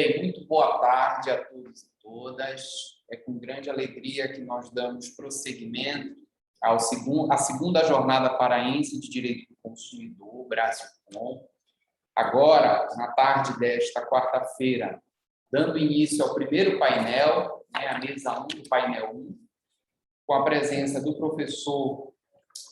Bem, muito boa tarde a todos e todas. É com grande alegria que nós damos prosseguimento à segunda Jornada Paraense de Direito do Consumidor, Brasilcom. Agora, na tarde desta quarta-feira, dando início ao primeiro painel, a mesa 1 do painel 1, com a presença do professor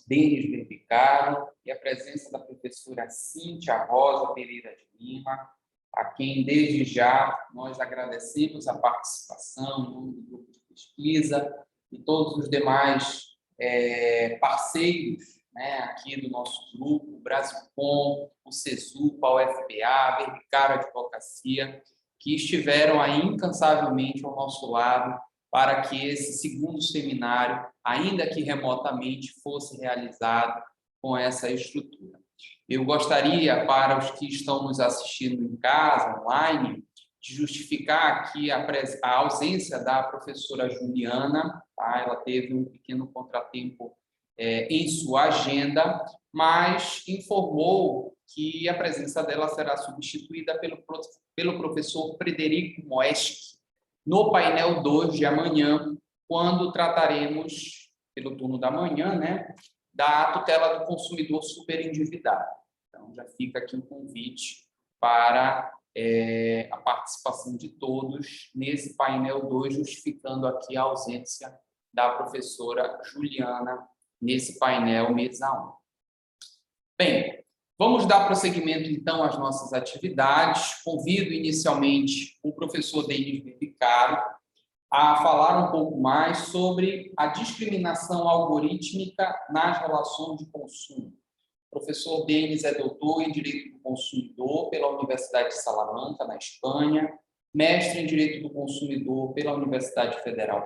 Denis Verbicaro e a presença da professora Cíntia Rosa Pereira de Lima, a quem, desde já, nós agradecemos a participação em nome do grupo de pesquisa e todos os demais parceiros, aqui do nosso grupo, o Brasilcom, o CESUPA, o FPA, a Verbicaro Advocacia, que estiveram aí incansavelmente ao nosso lado para que esse segundo seminário, ainda que remotamente, fosse realizado com essa estrutura. Eu gostaria, para os que estão nos assistindo em casa, online, de justificar aqui a ausência da professora Juliana, tá? Ela teve um pequeno contratempo em sua agenda, mas informou que a presença dela será substituída pelo professor Frederico Moesch, no painel 2 de amanhã, quando trataremos, pelo turno da manhã, da tutela do consumidor superendividado. Então, já fica aqui um convite para a participação de todos nesse painel 2, justificando aqui a ausência da professora Juliana nesse painel mesa 1. Bem, vamos dar prosseguimento, então, às nossas atividades. Convido, inicialmente, o professor Denis Verbicaro a falar um pouco mais sobre a discriminação algorítmica nas relações de consumo. O professor Denis é doutor em Direito do Consumidor pela Universidade de Salamanca, na Espanha, mestre em Direito do Consumidor pela Universidade Federal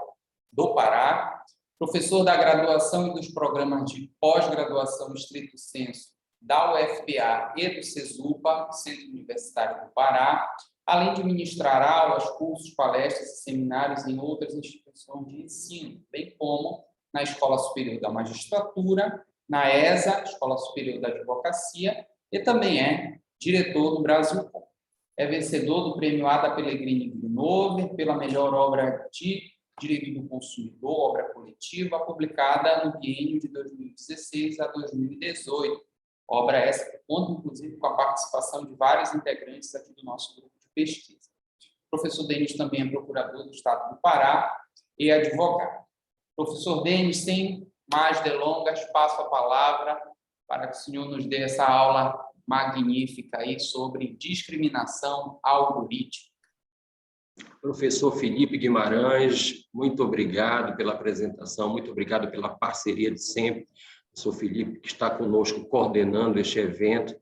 do Pará, professor da graduação e dos programas de pós-graduação estrito sensu da UFPA e do CESUPA, Centro Universitário do Pará, além de ministrar aulas, cursos, palestras e seminários em outras instituições de ensino, bem como na Escola Superior da Magistratura, na ESA, Escola Superior da Advocacia, e também é diretor do Brasilcom. É vencedor do Prêmio Ada Pellegrini Grinover pela melhor obra de Direito do Consumidor, obra coletiva, publicada no biênio de 2016 a 2018. Obra essa que conta, inclusive, com a participação de vários integrantes aqui do nosso grupo de pesquisa. O professor Denis também é procurador do Estado do Pará e advogado. Professor Denis, sem mais delongas, passo a palavra para que o senhor nos dê essa aula magnífica aí sobre discriminação algorítmica. Professor Felipe Guimarães, muito obrigado pela apresentação, muito obrigado pela parceria de sempre. Professor Felipe, que está conosco coordenando este evento.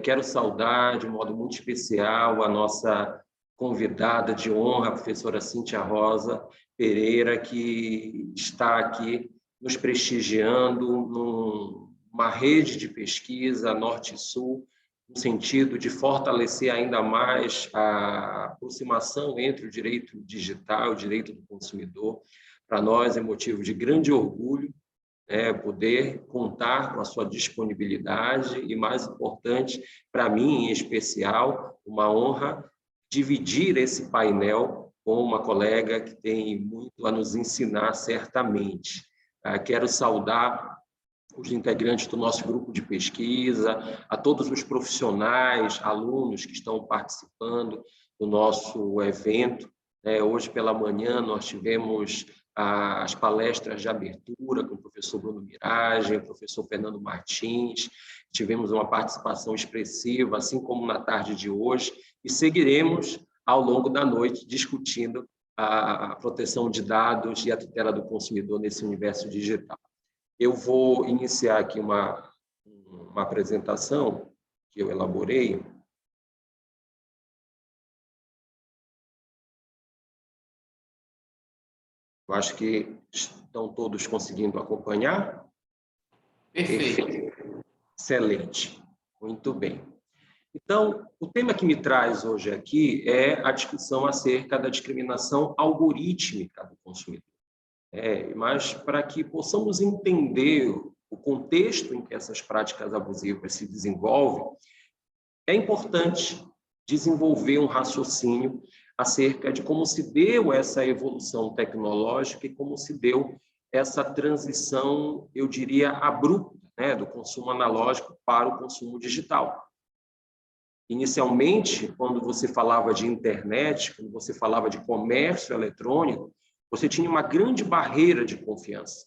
Quero saudar de modo muito especial a nossa convidada de honra, a professora Cíntia Rosa Pereira, que está aqui nos prestigiando numa rede de pesquisa Norte e Sul, no sentido de fortalecer ainda mais a aproximação entre o direito digital e o direito do consumidor. Para nós é motivo de grande orgulho poder contar com a sua disponibilidade e, mais importante, para mim em especial, uma honra dividir esse painel com uma colega que tem muito a nos ensinar certamente. Quero saudar os integrantes do nosso grupo de pesquisa, a todos os profissionais, alunos que estão participando do nosso evento. Hoje pela manhã nós tivemos as palestras de abertura com o professor Bruno Miragem, o professor Fernando Martins, tivemos uma participação expressiva, assim como na tarde de hoje, e seguiremos ao longo da noite discutindo a proteção de dados e a tutela do consumidor nesse universo digital. Eu vou iniciar aqui uma apresentação que eu elaborei. Eu acho que estão todos conseguindo acompanhar. Perfeito. Excelente. Muito bem. Então, o tema que me traz hoje aqui é a discussão acerca da discriminação algorítmica do consumidor. Mas para que possamos entender o contexto em que essas práticas abusivas se desenvolvem, é importante desenvolver um raciocínio acerca de como se deu essa evolução tecnológica e como se deu essa transição, eu diria, abrupta, né, do consumo analógico para o consumo digital. Inicialmente, quando você falava de internet, quando você falava de comércio eletrônico, você tinha uma grande barreira de confiança.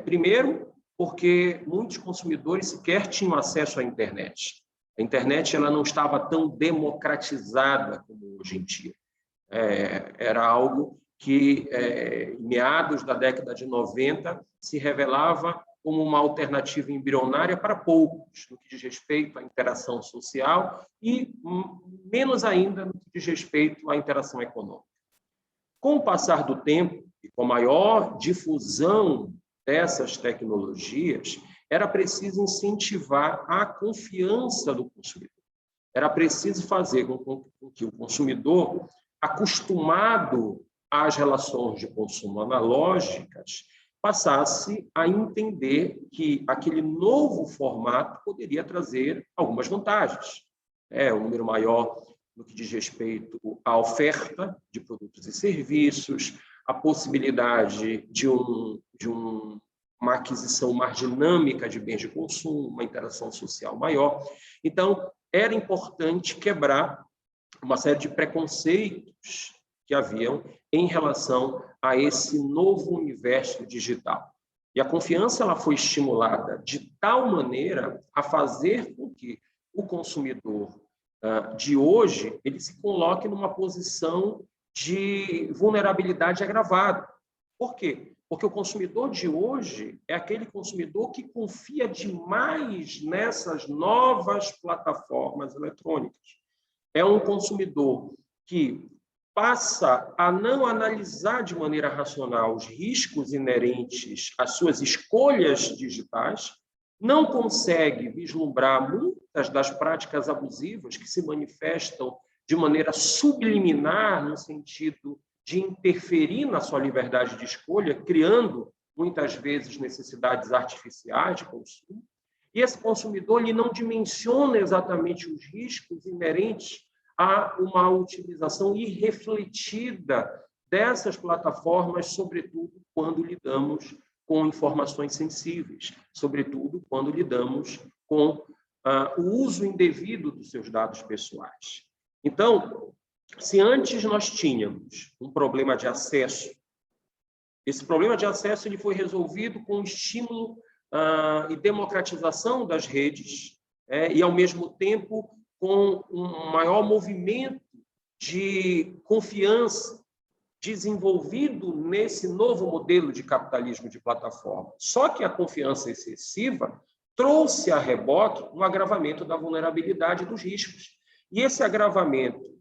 Primeiro, porque muitos consumidores sequer tinham acesso à internet. A internet ela não estava tão democratizada como hoje em dia. Era algo que, em meados da década de 90, se revelava como uma alternativa embrionária para poucos, no que diz respeito à interação social e menos ainda no que diz respeito à interação econômica. Com o passar do tempo e com a maior difusão dessas tecnologias, era preciso incentivar a confiança do consumidor. Era preciso fazer com que o consumidor, acostumado às relações de consumo analógicas, passasse a entender que aquele novo formato poderia trazer algumas vantagens. Um número maior no que diz respeito à oferta de produtos e serviços, a possibilidade de uma aquisição mais dinâmica de bens de consumo, uma interação social maior. Então, era importante quebrar uma série de preconceitos que haviam em relação a esse novo universo digital. E a confiança ela foi estimulada de tal maneira a fazer com que o consumidor de hoje ele se coloque numa posição de vulnerabilidade agravada. Por quê? Porque o consumidor de hoje é aquele consumidor que confia demais nessas novas plataformas eletrônicas. É um consumidor que passa a não analisar de maneira racional os riscos inerentes às suas escolhas digitais, não consegue vislumbrar muitas das práticas abusivas que se manifestam de maneira subliminar, no sentido de interferir na sua liberdade de escolha, criando, muitas vezes, necessidades artificiais de consumo. E esse consumidor ele não dimensiona exatamente os riscos inerentes a uma utilização irrefletida dessas plataformas, sobretudo quando lidamos com informações sensíveis, sobretudo quando lidamos com o uso indevido dos seus dados pessoais. Então, se antes nós tínhamos um problema de acesso, esse problema de acesso ele foi resolvido com o estímulo e democratização das redes, e, ao mesmo tempo, com um maior movimento de confiança desenvolvido nesse novo modelo de capitalismo de plataforma. Só que a confiança excessiva trouxe a reboque um agravamento da vulnerabilidade dos riscos. E esse agravamento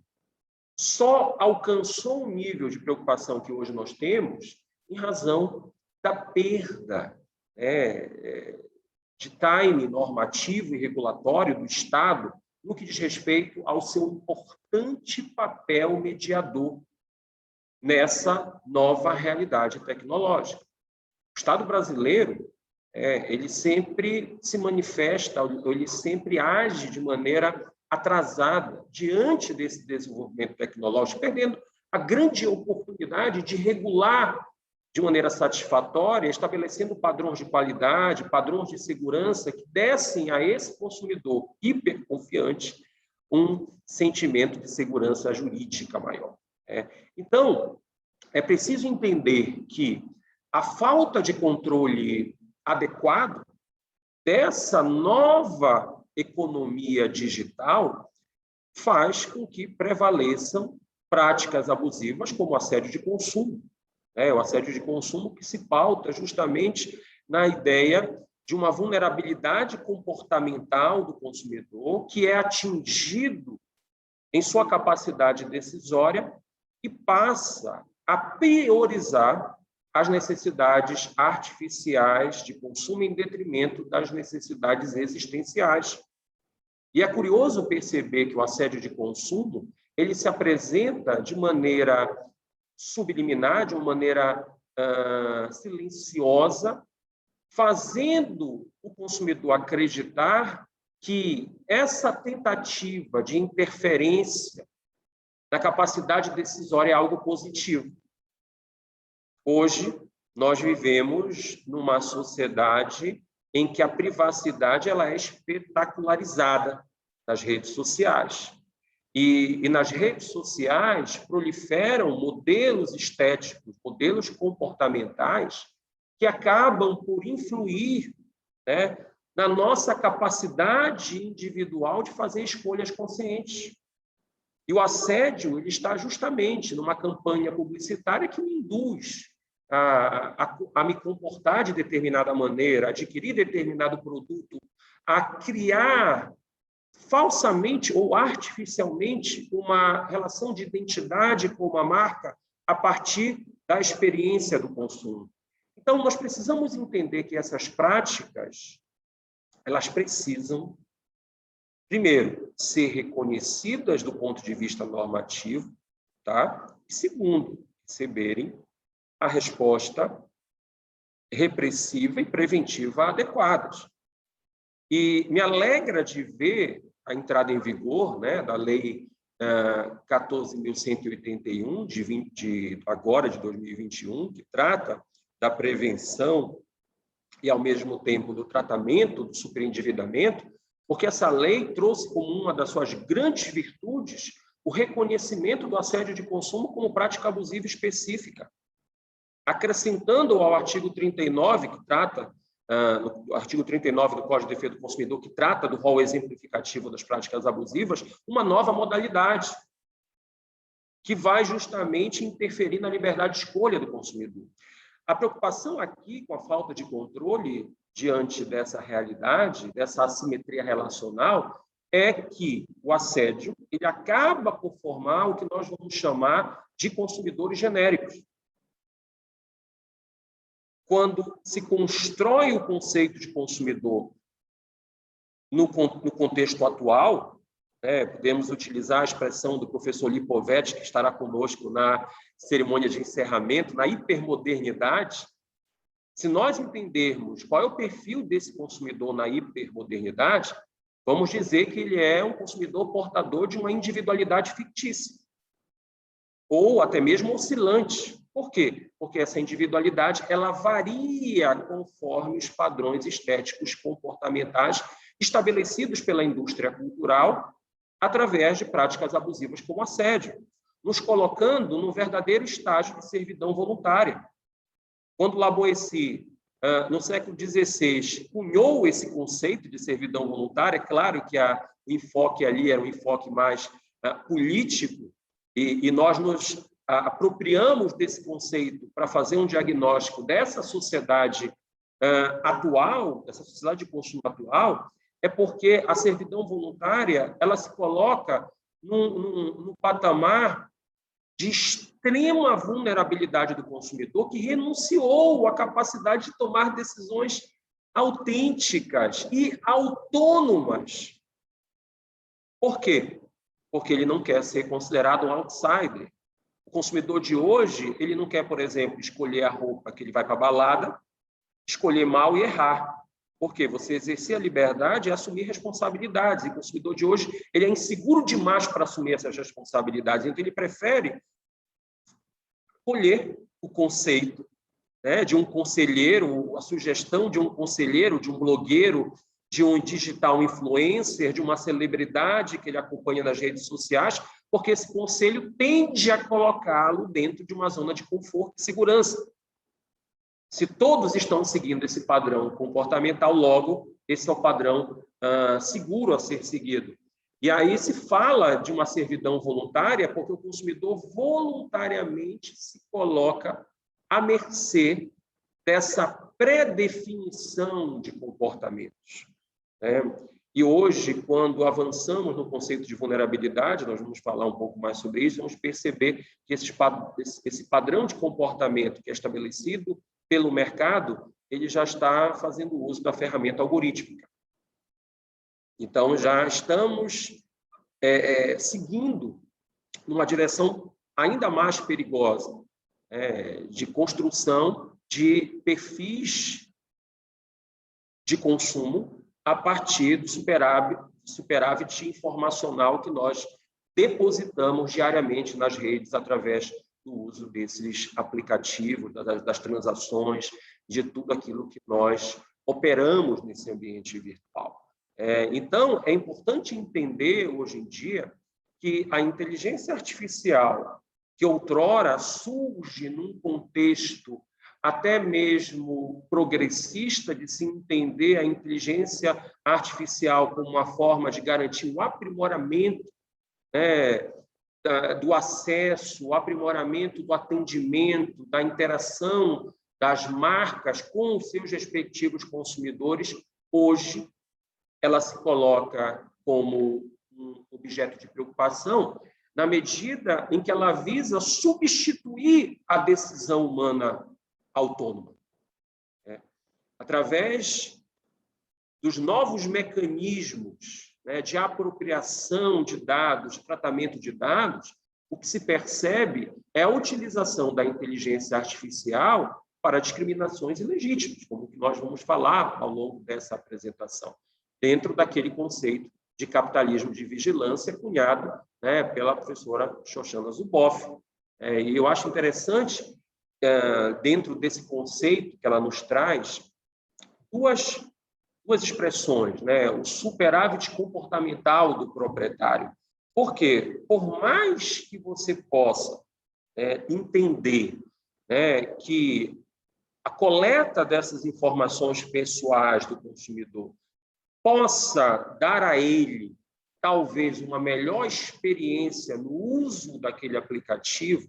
só alcançou o nível de preocupação que hoje nós temos em razão da perda de time normativo e regulatório do Estado no que diz respeito ao seu importante papel mediador nessa nova realidade tecnológica. O Estado brasileiro, ele sempre se manifesta, ele sempre age de maneira atrasada diante desse desenvolvimento tecnológico, perdendo a grande oportunidade de regular de maneira satisfatória, estabelecendo padrões de qualidade, padrões de segurança que dessem a esse consumidor hiperconfiante um sentimento de segurança jurídica maior. Então, é preciso entender que a falta de controle adequado dessa nova economia digital faz com que prevaleçam práticas abusivas como o assédio de consumo. O assédio de consumo que se pauta justamente na ideia de uma vulnerabilidade comportamental do consumidor que é atingido em sua capacidade decisória e passa a priorizar as necessidades artificiais de consumo em detrimento das necessidades existenciais. E é curioso perceber que o assédio de consumo ele se apresenta de maneira subliminar, de uma maneira silenciosa, fazendo o consumidor acreditar que essa tentativa de interferência na capacidade decisória é algo positivo. Hoje, nós vivemos numa sociedade em que a privacidade ela é espetacularizada nas redes sociais. E nas redes sociais proliferam modelos estéticos, modelos comportamentais que acabam por influir, né, na nossa capacidade individual de fazer escolhas conscientes. E o assédio ele está justamente numa campanha publicitária que me induz a me comportar de determinada maneira, a adquirir determinado produto, a criar falsamente ou artificialmente uma relação de identidade com uma marca a partir da experiência do consumo. Então, nós precisamos entender que essas práticas, elas precisam, primeiro, ser reconhecidas do ponto de vista normativo, tá? E, segundo, receberem a resposta repressiva e preventiva adequadas. E me alegra de ver a entrada em vigor, né, da Lei 14.181, agora de 2021, que trata da prevenção e, ao mesmo tempo, do tratamento do superendividamento, porque essa lei trouxe como uma das suas grandes virtudes o reconhecimento do assédio de consumo como prática abusiva específica, acrescentando ao artigo 39, que trata, no artigo 39 do Código de Defesa do Consumidor, que trata do rol exemplificativo das práticas abusivas, uma nova modalidade, que vai justamente interferir na liberdade de escolha do consumidor. A preocupação aqui com a falta de controle diante dessa realidade, dessa assimetria relacional, é que o assédio ele acaba por formar o que nós vamos chamar de consumidores genéricos. Quando se constrói o conceito de consumidor no contexto atual, podemos utilizar a expressão do professor Lipovetsky, que estará conosco na cerimônia de encerramento, na hipermodernidade. Se nós entendermos qual é o perfil desse consumidor na hipermodernidade, vamos dizer que ele é um consumidor portador de uma individualidade fictícia, ou até mesmo oscilante. Por quê? Porque essa individualidade ela varia conforme os padrões estéticos comportamentais estabelecidos pela indústria cultural através de práticas abusivas como assédio, nos colocando num verdadeiro estágio de servidão voluntária. Quando Lavoisier, no século XVI, cunhou esse conceito de servidão voluntária, é claro que o enfoque ali era um enfoque mais político, e nós nos apropriamos desse conceito para fazer um diagnóstico dessa sociedade atual, dessa sociedade de consumo atual, é porque a servidão voluntária ela se coloca num patamar de extrema vulnerabilidade do consumidor que renunciou à capacidade de tomar decisões autênticas e autônomas. Por quê? Porque ele não quer ser considerado um outsider. O consumidor de hoje, ele não quer, por exemplo, escolher a roupa que ele vai para a balada, escolher mal e errar. Porque você exercer a liberdade é assumir responsabilidades. E o consumidor de hoje ele é inseguro demais para assumir essas responsabilidades. Então, ele prefere colher o conceito de um conselheiro, a sugestão de um conselheiro, de um blogueiro, de um digital influencer, de uma celebridade que ele acompanha nas redes sociais, porque esse conselho tende a colocá-lo dentro de uma zona de conforto e segurança. Se todos estão seguindo esse padrão comportamental, logo, esse é o padrão seguro a ser seguido. E aí se fala de uma servidão voluntária porque o consumidor voluntariamente se coloca à mercê dessa pré-definição de comportamentos. E hoje, quando avançamos no conceito de vulnerabilidade, nós vamos falar um pouco mais sobre isso, vamos perceber que esse padrão de comportamento que é estabelecido pelo mercado, ele já está fazendo uso da ferramenta algorítmica. Então, já estamos seguindo numa direção ainda mais perigosa de construção de perfis de consumo a partir do superávit informacional que nós depositamos diariamente nas redes através do uso desses aplicativos, das transações, de tudo aquilo que nós operamos nesse ambiente virtual. Então, é importante entender, hoje em dia, que a inteligência artificial, que outrora surge num contexto até mesmo progressista de se entender a inteligência artificial como uma forma de garantir o aprimoramento, né, do acesso, o aprimoramento do atendimento, da interação das marcas com os seus respectivos consumidores, hoje ela se coloca como um objeto de preocupação na medida em que ela visa substituir a decisão humana autônoma. Através dos novos mecanismos, né, de apropriação de dados, de tratamento de dados, o que se percebe é a utilização da inteligência artificial para discriminações ilegítimas, como que nós vamos falar ao longo dessa apresentação, dentro daquele conceito de capitalismo de vigilância cunhado, né, pela professora Shoshana Zuboff. E eu acho interessante, dentro desse conceito que ela nos traz, duas expressões, né? O superávit comportamental do proprietário. Por quê? Por mais que você possa entender, né, que a coleta dessas informações pessoais do consumidor possa dar a ele, talvez, uma melhor experiência no uso daquele aplicativo,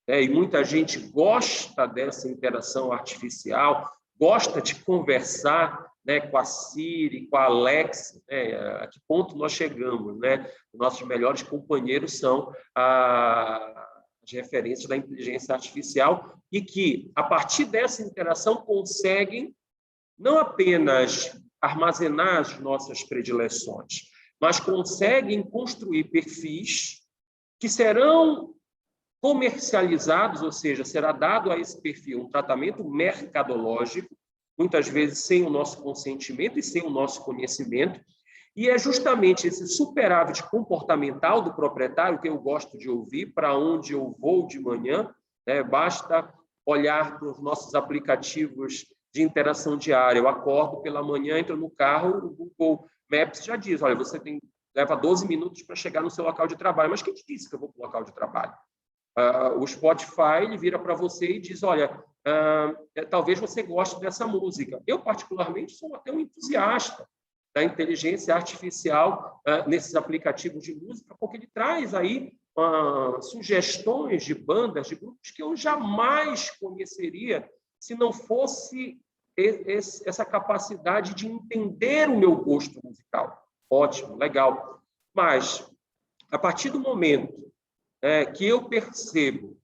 e muita gente gosta dessa interação artificial, gosta de conversar, né, com a Siri, com a Alexa, né, a que ponto nós chegamos, né? Os nossos melhores companheiros são as referências da inteligência artificial e que, a partir dessa interação, conseguem não apenas armazenar as nossas predileções, mas conseguem construir perfis que serão comercializados, ou seja, será dado a esse perfil um tratamento mercadológico, muitas vezes sem o nosso consentimento e sem o nosso conhecimento, e é justamente esse superávit comportamental do proprietário que eu gosto de ouvir, para onde eu vou de manhã, né? Basta olhar para os nossos aplicativos de interação diária. Eu acordo pela manhã, entro no carro, o Google Maps já diz, olha, você leva 12 minutos para chegar no seu local de trabalho. Mas quem te disse que eu vou para o local de trabalho? O Spotify ele vira para você e diz, olha, talvez você goste dessa música. Eu, particularmente, sou até um entusiasta da inteligência artificial nesses aplicativos de música, porque ele traz aí sugestões de bandas, de grupos que eu jamais conheceria se não fosse essa capacidade de entender o meu gosto musical. Ótimo, legal. Mas, a partir do momento que eu percebo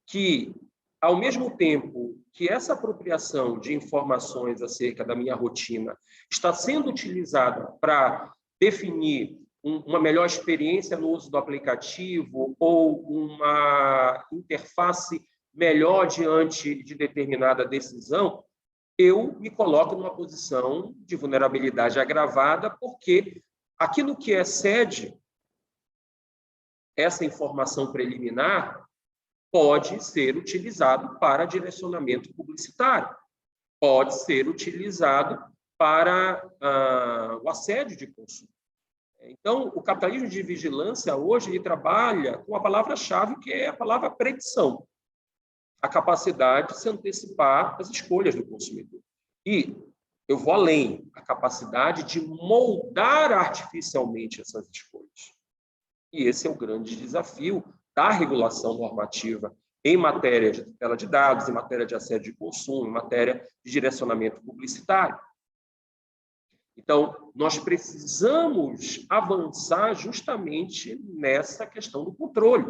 que, ao mesmo tempo que essa apropriação de informações acerca da minha rotina está sendo utilizada para definir uma melhor experiência no uso do aplicativo ou uma interface melhor diante de determinada decisão, eu me coloco numa posição de vulnerabilidade agravada, porque aquilo que excede essa informação preliminar pode ser utilizado para direcionamento publicitário, pode ser utilizado para o assédio de consumo. Então, o capitalismo de vigilância hoje ele trabalha com a palavra-chave que é a palavra predição, a capacidade de se antecipar às escolhas do consumidor. E eu vou além, a capacidade de moldar artificialmente essas escolhas. E esse é o grande desafio da regulação normativa em matéria de tutela de dados, em matéria de assédio de consumo, em matéria de direcionamento publicitário. Então, nós precisamos avançar justamente nessa questão do controle.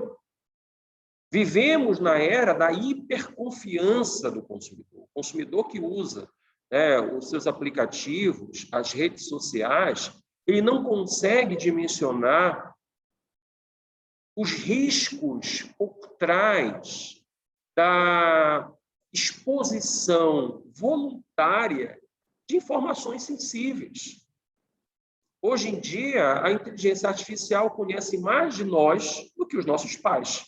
Vivemos na era da hiperconfiança do consumidor. O consumidor que usa os seus aplicativos, as redes sociais, ele não consegue dimensionar os riscos por trás da exposição voluntária de informações sensíveis. Hoje em dia, a inteligência artificial conhece mais de nós do que os nossos pais.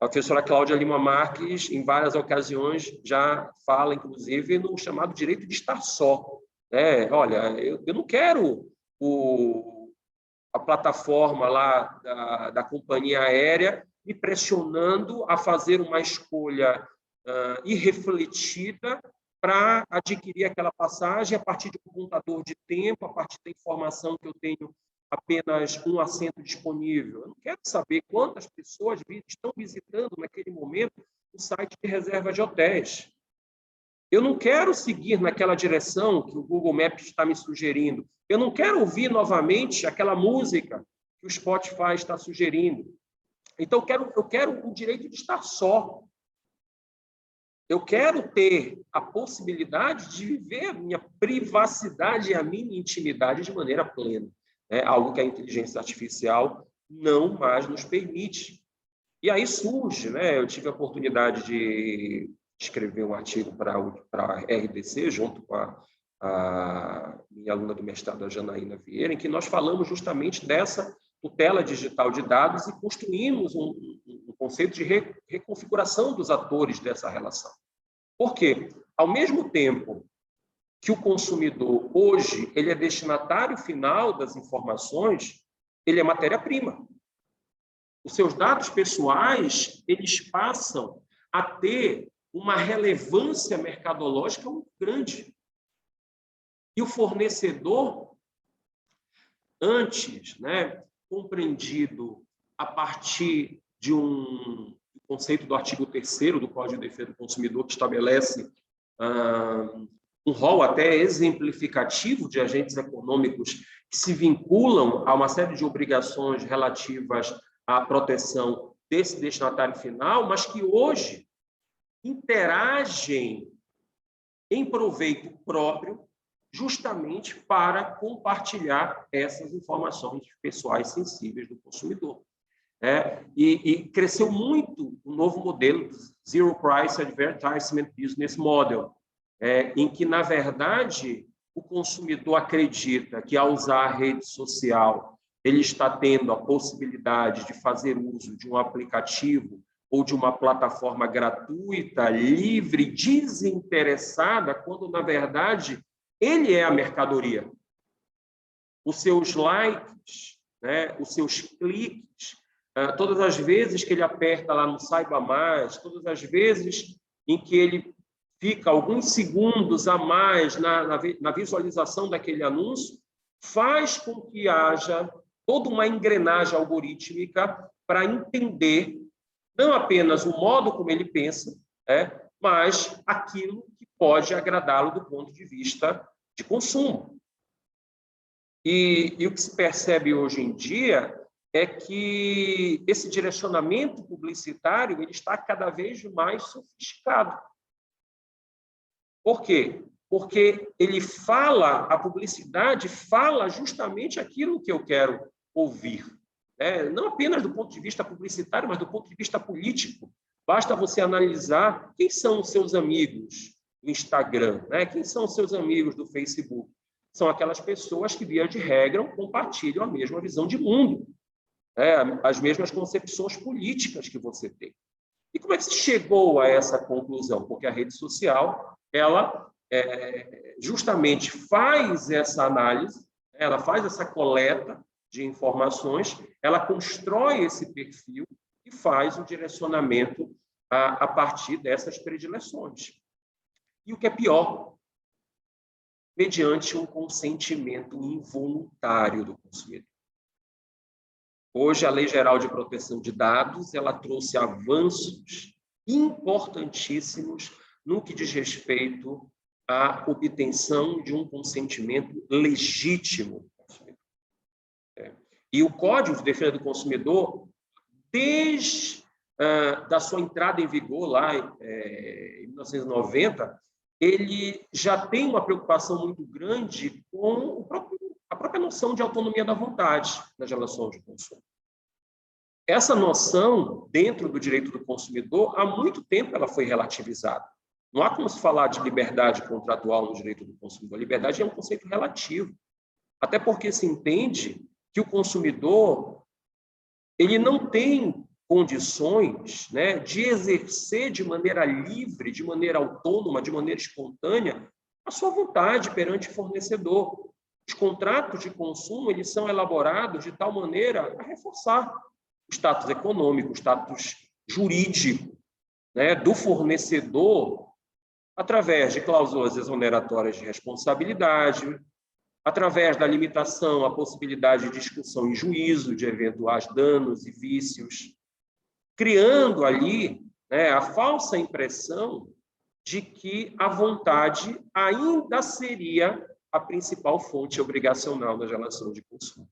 A professora Cláudia Lima Marques, em várias ocasiões, já fala, inclusive, no chamado direito de estar só. Olha, eu não quero a plataforma lá da companhia aérea me pressionando a fazer uma escolha irrefletida para adquirir aquela passagem a partir de um contador de tempo, a partir da informação que eu tenho apenas um assento disponível. Eu não quero saber quantas pessoas estão visitando naquele momento o site de reserva de hotéis. Eu não quero seguir naquela direção que o Google Maps está me sugerindo. Eu não quero ouvir novamente aquela música que o Spotify está sugerindo. Então, eu quero o direito de estar só. Eu quero ter a possibilidade de viver a minha privacidade e a minha intimidade de maneira plena. Algo que a inteligência artificial não mais nos permite. E aí surge, eu tive a oportunidade de escrever um artigo para a RDC, junto com a minha aluna do mestrado, a Janaína Vieira, em que nós falamos justamente dessa tutela digital de dados e construímos um conceito de reconfiguração dos atores dessa relação. Por quê? Ao mesmo tempo que o consumidor, hoje, ele é destinatário final das informações, ele é matéria-prima. Os seus dados pessoais, eles passam a ter uma relevância mercadológica muito grande. E o fornecedor, antes, compreendido a partir de um conceito do artigo 3º do Código de Defesa do Consumidor, que estabelece um rol até exemplificativo de agentes econômicos que se vinculam a uma série de obrigações relativas à proteção desse destinatário final, mas que hoje interagem em proveito próprio justamente para compartilhar essas informações pessoais sensíveis do consumidor. E cresceu muito o novo modelo Zero Price Advertisement Business Model, em que, na verdade, o consumidor acredita que, ao usar a rede social, ele está tendo a possibilidade de fazer uso de um aplicativo ou de uma plataforma gratuita, livre, desinteressada, quando, na verdade, ele é a mercadoria. Os seus likes, os seus cliques, todas as vezes que ele aperta lá no Saiba Mais, todas as vezes em que ele fica alguns segundos a mais na visualização daquele anúncio, faz com que haja toda uma engrenagem algorítmica para entender não apenas o modo como ele pensa, mas aquilo que pode agradá-lo do ponto de vista de consumo. E o que se percebe hoje em dia é que esse direcionamento publicitário ele está cada vez mais sofisticado. Por quê? Porque a publicidade fala justamente aquilo que eu quero ouvir. Não apenas do ponto de vista publicitário, mas do ponto de vista político. Basta você analisar quem são os seus amigos do Instagram, quem são os seus amigos do Facebook. São aquelas pessoas que, via de regra, compartilham a mesma visão de mundo, as mesmas concepções políticas que você tem. E como é que se chegou a essa conclusão? Porque a rede social, ela justamente faz essa análise, ela faz essa coleta de informações, ela constrói esse perfil e faz o direcionamento a partir dessas predileções. E o que é pior, mediante um consentimento involuntário do consumidor. Hoje, a Lei Geral de Proteção de Dados, ela trouxe avanços importantíssimos no que diz respeito à obtenção de um consentimento legítimo do consumidor. E o Código de Defesa do Consumidor, desde da sua entrada em vigor lá em 1990, ele já tem uma preocupação muito grande com a própria noção de autonomia da vontade nas relações de consumo. Essa noção, dentro do direito do consumidor, há muito tempo ela foi relativizada. Não há como se falar de liberdade contratual no direito do consumidor. A liberdade é um conceito relativo. Até porque se entende que o consumidor ele não tem condições, né, de exercer de maneira livre, de maneira autônoma, de maneira espontânea, a sua vontade perante o fornecedor. Os contratos de consumo eles são elaborados de tal maneira a reforçar o status econômico, o status jurídico, né, do fornecedor, através de cláusulas exoneratórias de responsabilidade, através da limitação à possibilidade de discussão em juízo de eventuais danos e vícios, criando ali, né, a falsa impressão de que a vontade ainda seria a principal fonte obrigacional das relações de consumo.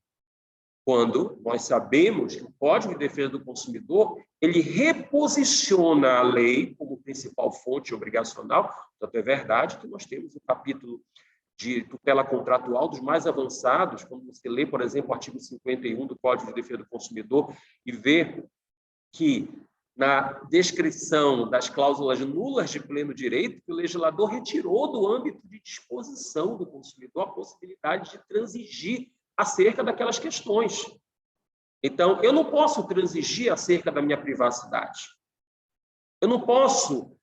Quando nós sabemos que o Código de Defesa do Consumidor ele reposiciona a lei como principal fonte obrigacional, tanto é verdade que nós temos o capítulo de tutela contratual dos mais avançados, quando você lê, por exemplo, o artigo 51 do Código de Defesa do Consumidor e vê que, na descrição das cláusulas nulas de pleno direito, que o legislador retirou do âmbito de disposição do consumidor a possibilidade de transigir acerca daquelas questões. Então, eu não posso transigir acerca da minha privacidade. Eu não posso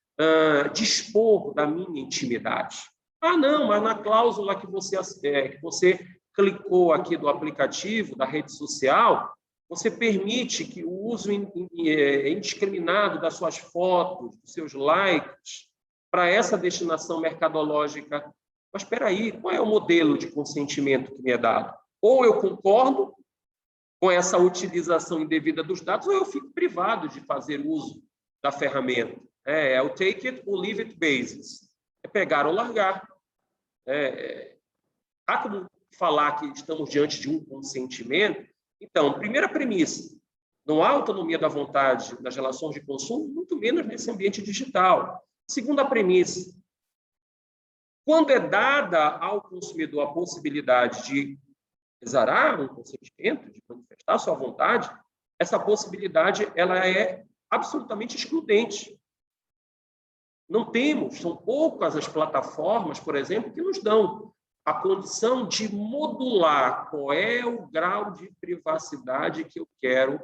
dispor da minha intimidade. Ah, não, mas na cláusula que você clicou aqui do aplicativo, da rede social, você permite que o uso indiscriminado das suas fotos, dos seus likes, para essa destinação mercadológica. Mas espera aí, qual é o modelo de consentimento que me é dado? Ou eu concordo com essa utilização indevida dos dados, ou eu fico privado de fazer uso da ferramenta. É o take it or leave it basis. É pegar ou largar. Há como falar que estamos diante de um consentimento? Então, primeira premissa, não há autonomia da vontade nas relações de consumo, muito menos nesse ambiente digital. Segunda premissa, quando é dada ao consumidor a possibilidade de exarar um consentimento, de manifestar sua vontade, essa possibilidade ela é absolutamente excludente. Não temos, são poucas as plataformas, por exemplo, que nos dão a condição de modular qual é o grau de privacidade que eu quero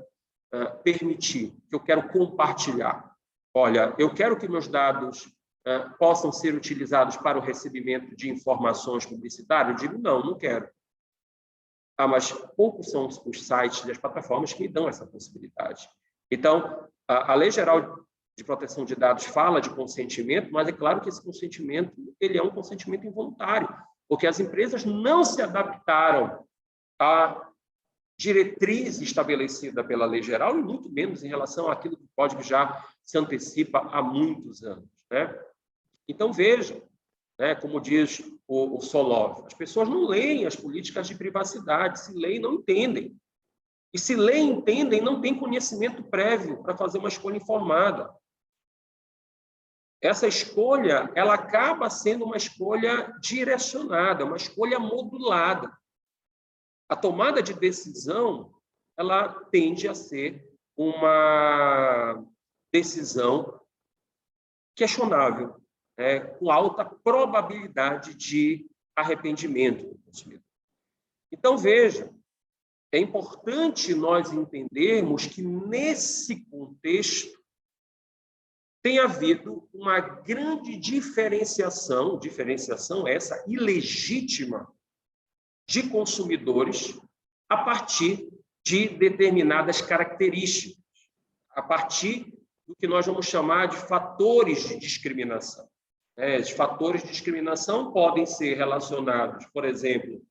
permitir, que eu quero compartilhar. Olha, eu quero que meus dados possam ser utilizados para o recebimento de informações publicitárias? Eu digo, não quero. Ah, mas poucos são os sites e as plataformas que me dão essa possibilidade. Então, a Lei Geral de Proteção de Dados fala de consentimento, mas é claro que esse consentimento ele é um consentimento involuntário, porque as empresas não se adaptaram à diretriz estabelecida pela Lei Geral, e muito menos em relação àquilo que o Código já se antecipa há muitos anos, né? Então, vejam, né, como diz o Solov, as pessoas não leem as políticas de privacidade, se leem, não entendem. E se leem, entendem, não têm conhecimento prévio para fazer uma escolha informada. Essa escolha, ela acaba sendo uma escolha direcionada, uma escolha modulada. A tomada de decisão, ela tende a ser uma decisão questionável, com alta probabilidade de arrependimento do consumidor. Então, veja, é importante nós entendermos que, nesse contexto, tem havido uma grande diferenciação essa ilegítima, de consumidores a partir de determinadas características, a partir do que nós vamos chamar de fatores de discriminação. Os fatores de discriminação podem ser relacionados, por exemplo,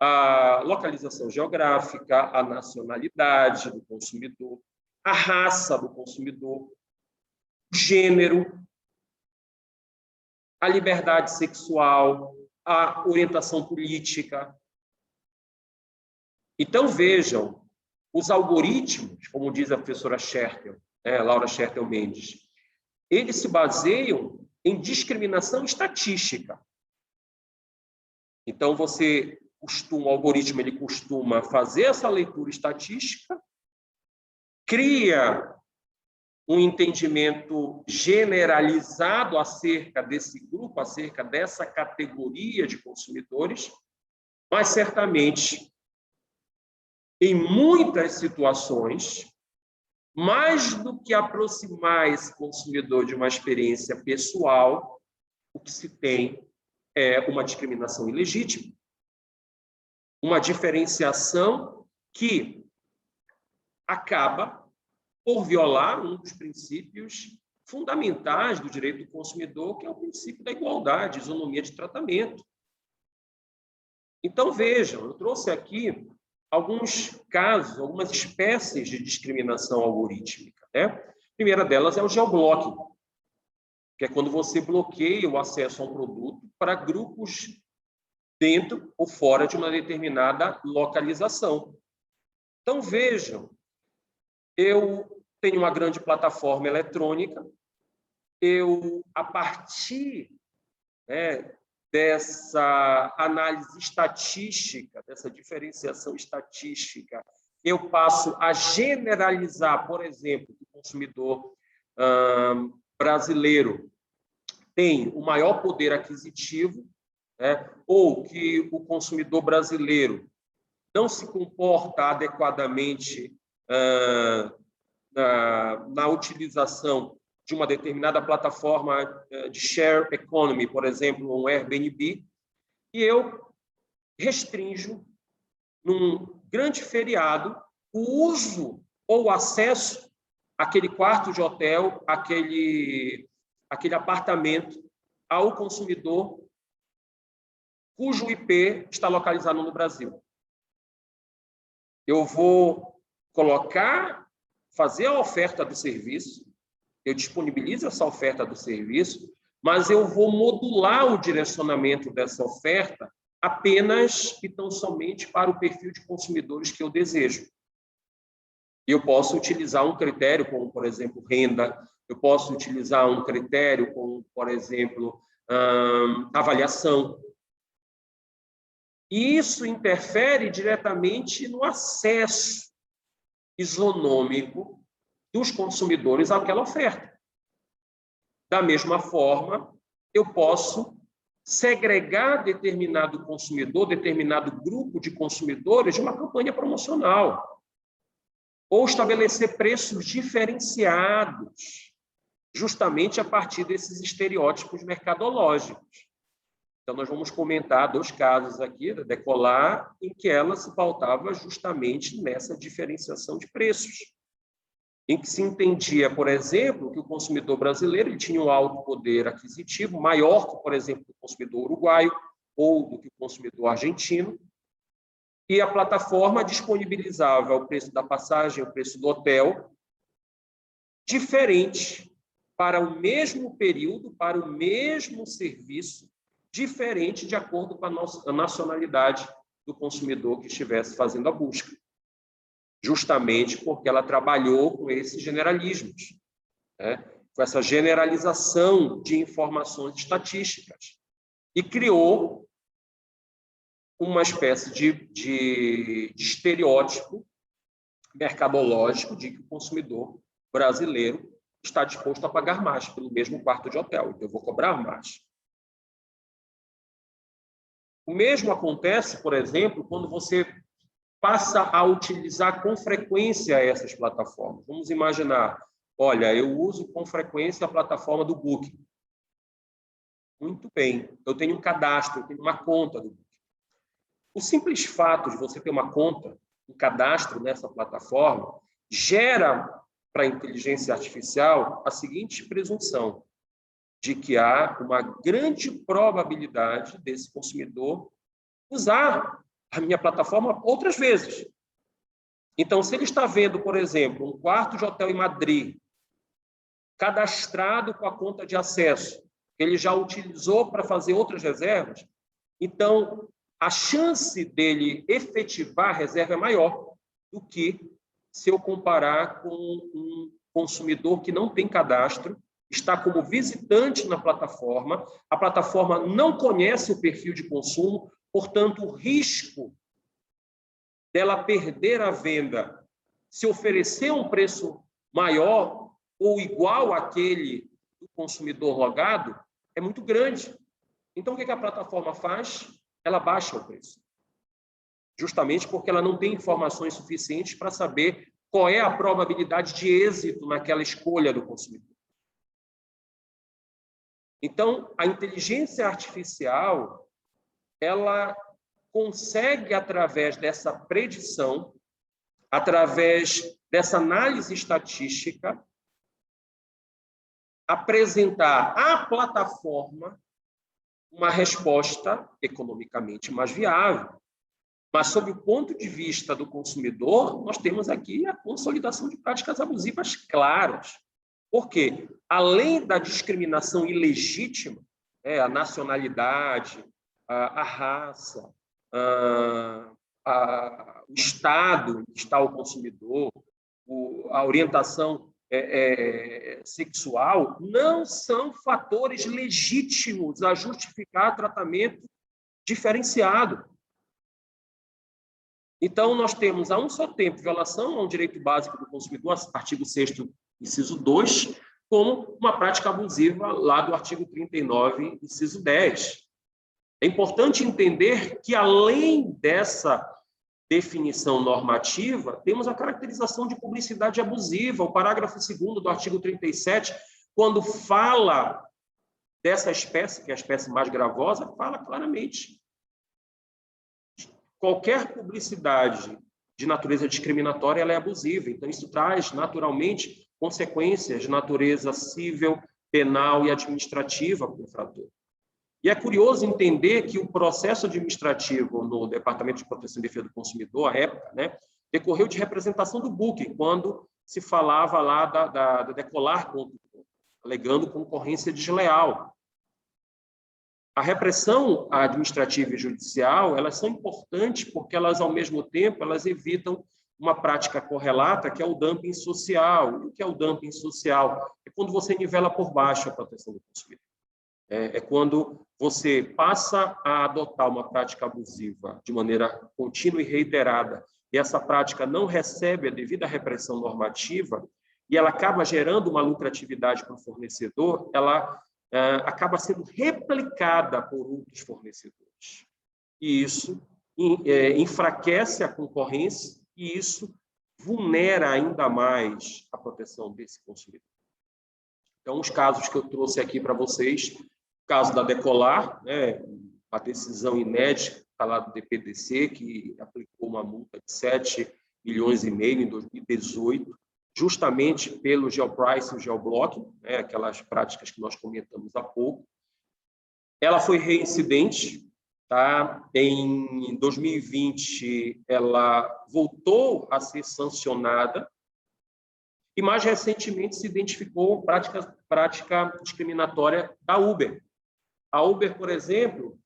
à localização geográfica, à nacionalidade do consumidor, à raça do consumidor, gênero, à liberdade sexual, à orientação política. Então, vejam, os algoritmos, como diz a professora Laura Schertel Mendes, eles se baseiam em discriminação estatística. Então, o algoritmo ele costuma fazer essa leitura estatística, cria um entendimento generalizado acerca desse grupo, acerca dessa categoria de consumidores, mas certamente, em muitas situações, mais do que aproximar esse consumidor de uma experiência pessoal, o que se tem é uma discriminação ilegítima, uma diferenciação que acaba por violar um dos princípios fundamentais do direito do consumidor, que é o princípio da igualdade, isonomia de tratamento. Então, vejam, eu trouxe aqui alguns casos, algumas espécies de discriminação algorítmica, né? A primeira delas é o geoblocking, que é quando você bloqueia o acesso a um produto para grupos dentro ou fora de uma determinada localização. Então, vejam, eu tenho uma grande plataforma eletrônica, a partir, né, dessa análise estatística, dessa diferenciação estatística, eu passo a generalizar, por exemplo, que o consumidor brasileiro tem o maior poder aquisitivo, né, ou que o consumidor brasileiro não se comporta adequadamente na utilização de uma determinada plataforma de share economy, por exemplo, um Airbnb, e eu restringo, num grande feriado, o uso ou o acesso àquele quarto de hotel, aquele apartamento, ao consumidor cujo IP está localizado no Brasil. Eu vou fazer a oferta do serviço, eu disponibilizo essa oferta do serviço, mas eu vou modular o direcionamento dessa oferta apenas e tão somente para o perfil de consumidores que eu desejo. Eu posso utilizar um critério como, por exemplo, renda, eu posso utilizar um critério como, por exemplo, avaliação. E isso interfere diretamente no acesso isonômico dos consumidores àquela oferta. Da mesma forma, eu posso segregar determinado consumidor, determinado grupo de consumidores de uma campanha promocional, ou estabelecer preços diferenciados, justamente a partir desses estereótipos mercadológicos. Então, nós vamos comentar 2 casos aqui da Decolar, em que ela se pautava justamente nessa diferenciação de preços, em que se entendia, por exemplo, que o consumidor brasileiro ele tinha um alto poder aquisitivo, maior que, por exemplo, o consumidor uruguaio ou do que o consumidor argentino, e a plataforma disponibilizava o preço da passagem, o preço do hotel, diferente para o mesmo período, para o mesmo serviço, diferente de acordo com a nacionalidade do consumidor que estivesse fazendo a busca. Justamente porque ela trabalhou com esses generalismos, né? Com essa generalização de informações estatísticas, e criou uma espécie de estereótipo mercadológico de que o consumidor brasileiro está disposto a pagar mais pelo mesmo quarto de hotel, então eu vou cobrar mais. O mesmo acontece, por exemplo, quando você passa a utilizar com frequência essas plataformas. Vamos imaginar, olha, eu uso com frequência a plataforma do Booking. Muito bem, eu tenho um cadastro, eu tenho uma conta do Booking. O simples fato de você ter uma conta, um cadastro nessa plataforma, gera para a inteligência artificial a seguinte presunção, de que há uma grande probabilidade desse consumidor usar a minha plataforma outras vezes. Então, se ele está vendo, por exemplo, um quarto de hotel em Madrid, cadastrado com a conta de acesso, que ele já utilizou para fazer outras reservas, então a chance dele efetivar a reserva é maior do que se eu comparar com um consumidor que não tem cadastro, está como visitante na plataforma, a plataforma não conhece o perfil de consumo, portanto, o risco dela perder a venda se oferecer um preço maior ou igual àquele do consumidor logado é muito grande. Então, o que a plataforma faz? Ela baixa o preço. justamente porque ela não tem informações suficientes para saber qual é a probabilidade de êxito naquela escolha do consumidor. Então, a inteligência artificial, ela consegue, através dessa predição, através dessa análise estatística, apresentar à plataforma uma resposta economicamente mais viável. Mas, sob o ponto de vista do consumidor, nós temos aqui a consolidação de práticas abusivas claras. Por quê? Além da discriminação ilegítima, a nacionalidade, a raça, o estado em que está o consumidor, a orientação sexual, não são fatores legítimos a justificar tratamento diferenciado. Então, nós temos, a um só tempo, violação a um direito básico do consumidor, artigo 6º, inciso 2, como uma prática abusiva lá do artigo 39, inciso 10. É importante entender que, além dessa definição normativa, temos a caracterização de publicidade abusiva. O parágrafo 2º do artigo 37, quando fala dessa espécie, que é a espécie mais gravosa, fala claramente: qualquer publicidade de natureza discriminatória ela é abusiva. Então, isso traz, naturalmente, consequências de natureza civil, penal e administrativa para o infrator. E é curioso entender que o processo administrativo no Departamento de Proteção e Defesa do Consumidor, à época, decorreu de representação do Booking, quando se falava lá da Decolar, alegando concorrência desleal. A repressão administrativa e judicial, elas são importantes porque elas, ao mesmo tempo, elas evitam uma prática correlata, que é o dumping social. E o que é o dumping social? É quando você nivela por baixo a proteção do consumidor. É quando você passa a adotar uma prática abusiva de maneira contínua e reiterada, e essa prática não recebe a devida repressão normativa, e ela acaba gerando uma lucratividade para o fornecedor, ela acaba sendo replicada por outros fornecedores. E isso enfraquece a concorrência e isso vulnera ainda mais a proteção desse consumidor. Então, os casos que eu trouxe aqui para vocês, o caso da Decolar, a decisão inédita lá do DPDC, que aplicou uma multa de 7,5 milhões em 2018, justamente pelo geoprice e o geoblocking, aquelas práticas que nós comentamos há pouco. Ela foi reincidente, tá? Em 2020, ela voltou a ser sancionada e, mais recentemente, se identificou prática discriminatória da Uber. A Uber, por exemplo,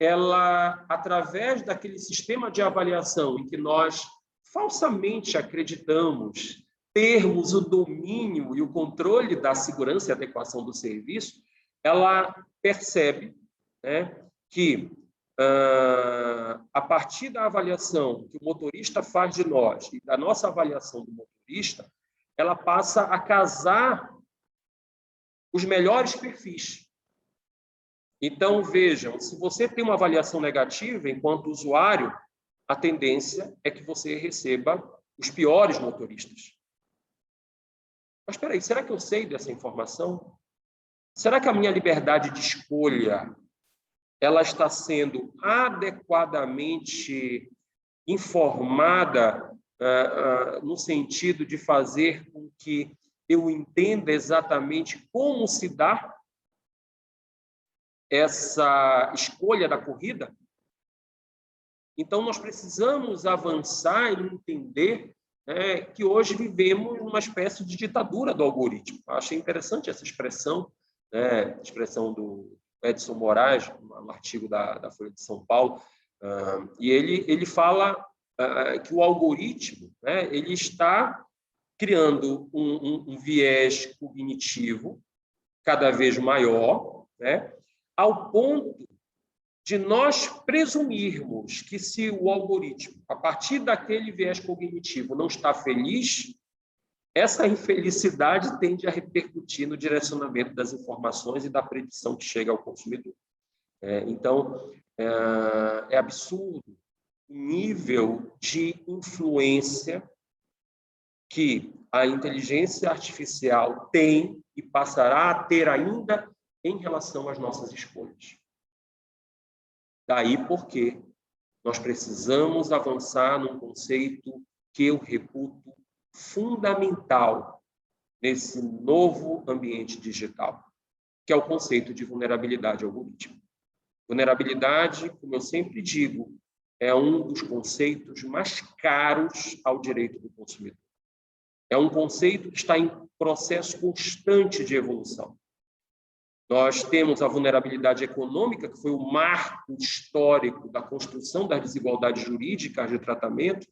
ela, através daquele sistema de avaliação em que nós falsamente acreditamos termos o domínio e o controle da segurança e adequação do serviço, ela percebe que, a partir da avaliação que o motorista faz de nós e da nossa avaliação do motorista, ela passa a casar os melhores perfis. Então, vejam, se você tem uma avaliação negativa enquanto usuário, a tendência é que você receba os piores motoristas. Mas, espera aí, será que eu sei dessa informação? Será que a minha liberdade de escolha ela está sendo adequadamente informada no sentido de fazer com que eu entenda exatamente como se dá essa escolha da corrida? Então, nós precisamos avançar e entender que hoje vivemos uma espécie de ditadura do algoritmo. Achei interessante essa expressão, a expressão do Edson Moraes, no artigo da Folha de São Paulo, e ele fala que o algoritmo ele está criando um viés cognitivo cada vez maior, ao ponto de nós presumirmos que, se o algoritmo, a partir daquele viés cognitivo, não está feliz, essa infelicidade tende a repercutir no direcionamento das informações e da predição que chega ao consumidor. Então, é absurdo nível de influência que a inteligência artificial tem e passará a ter ainda em relação às nossas escolhas. Daí porque nós precisamos avançar num conceito que eu reputo fundamental nesse novo ambiente digital, que é o conceito de vulnerabilidade algorítmica. Vulnerabilidade, como eu sempre digo, é um dos conceitos mais caros ao direito do consumidor. É um conceito que está em processo constante de evolução. Nós temos a vulnerabilidade econômica, que foi o marco histórico da construção das desigualdades jurídicas de tratamento.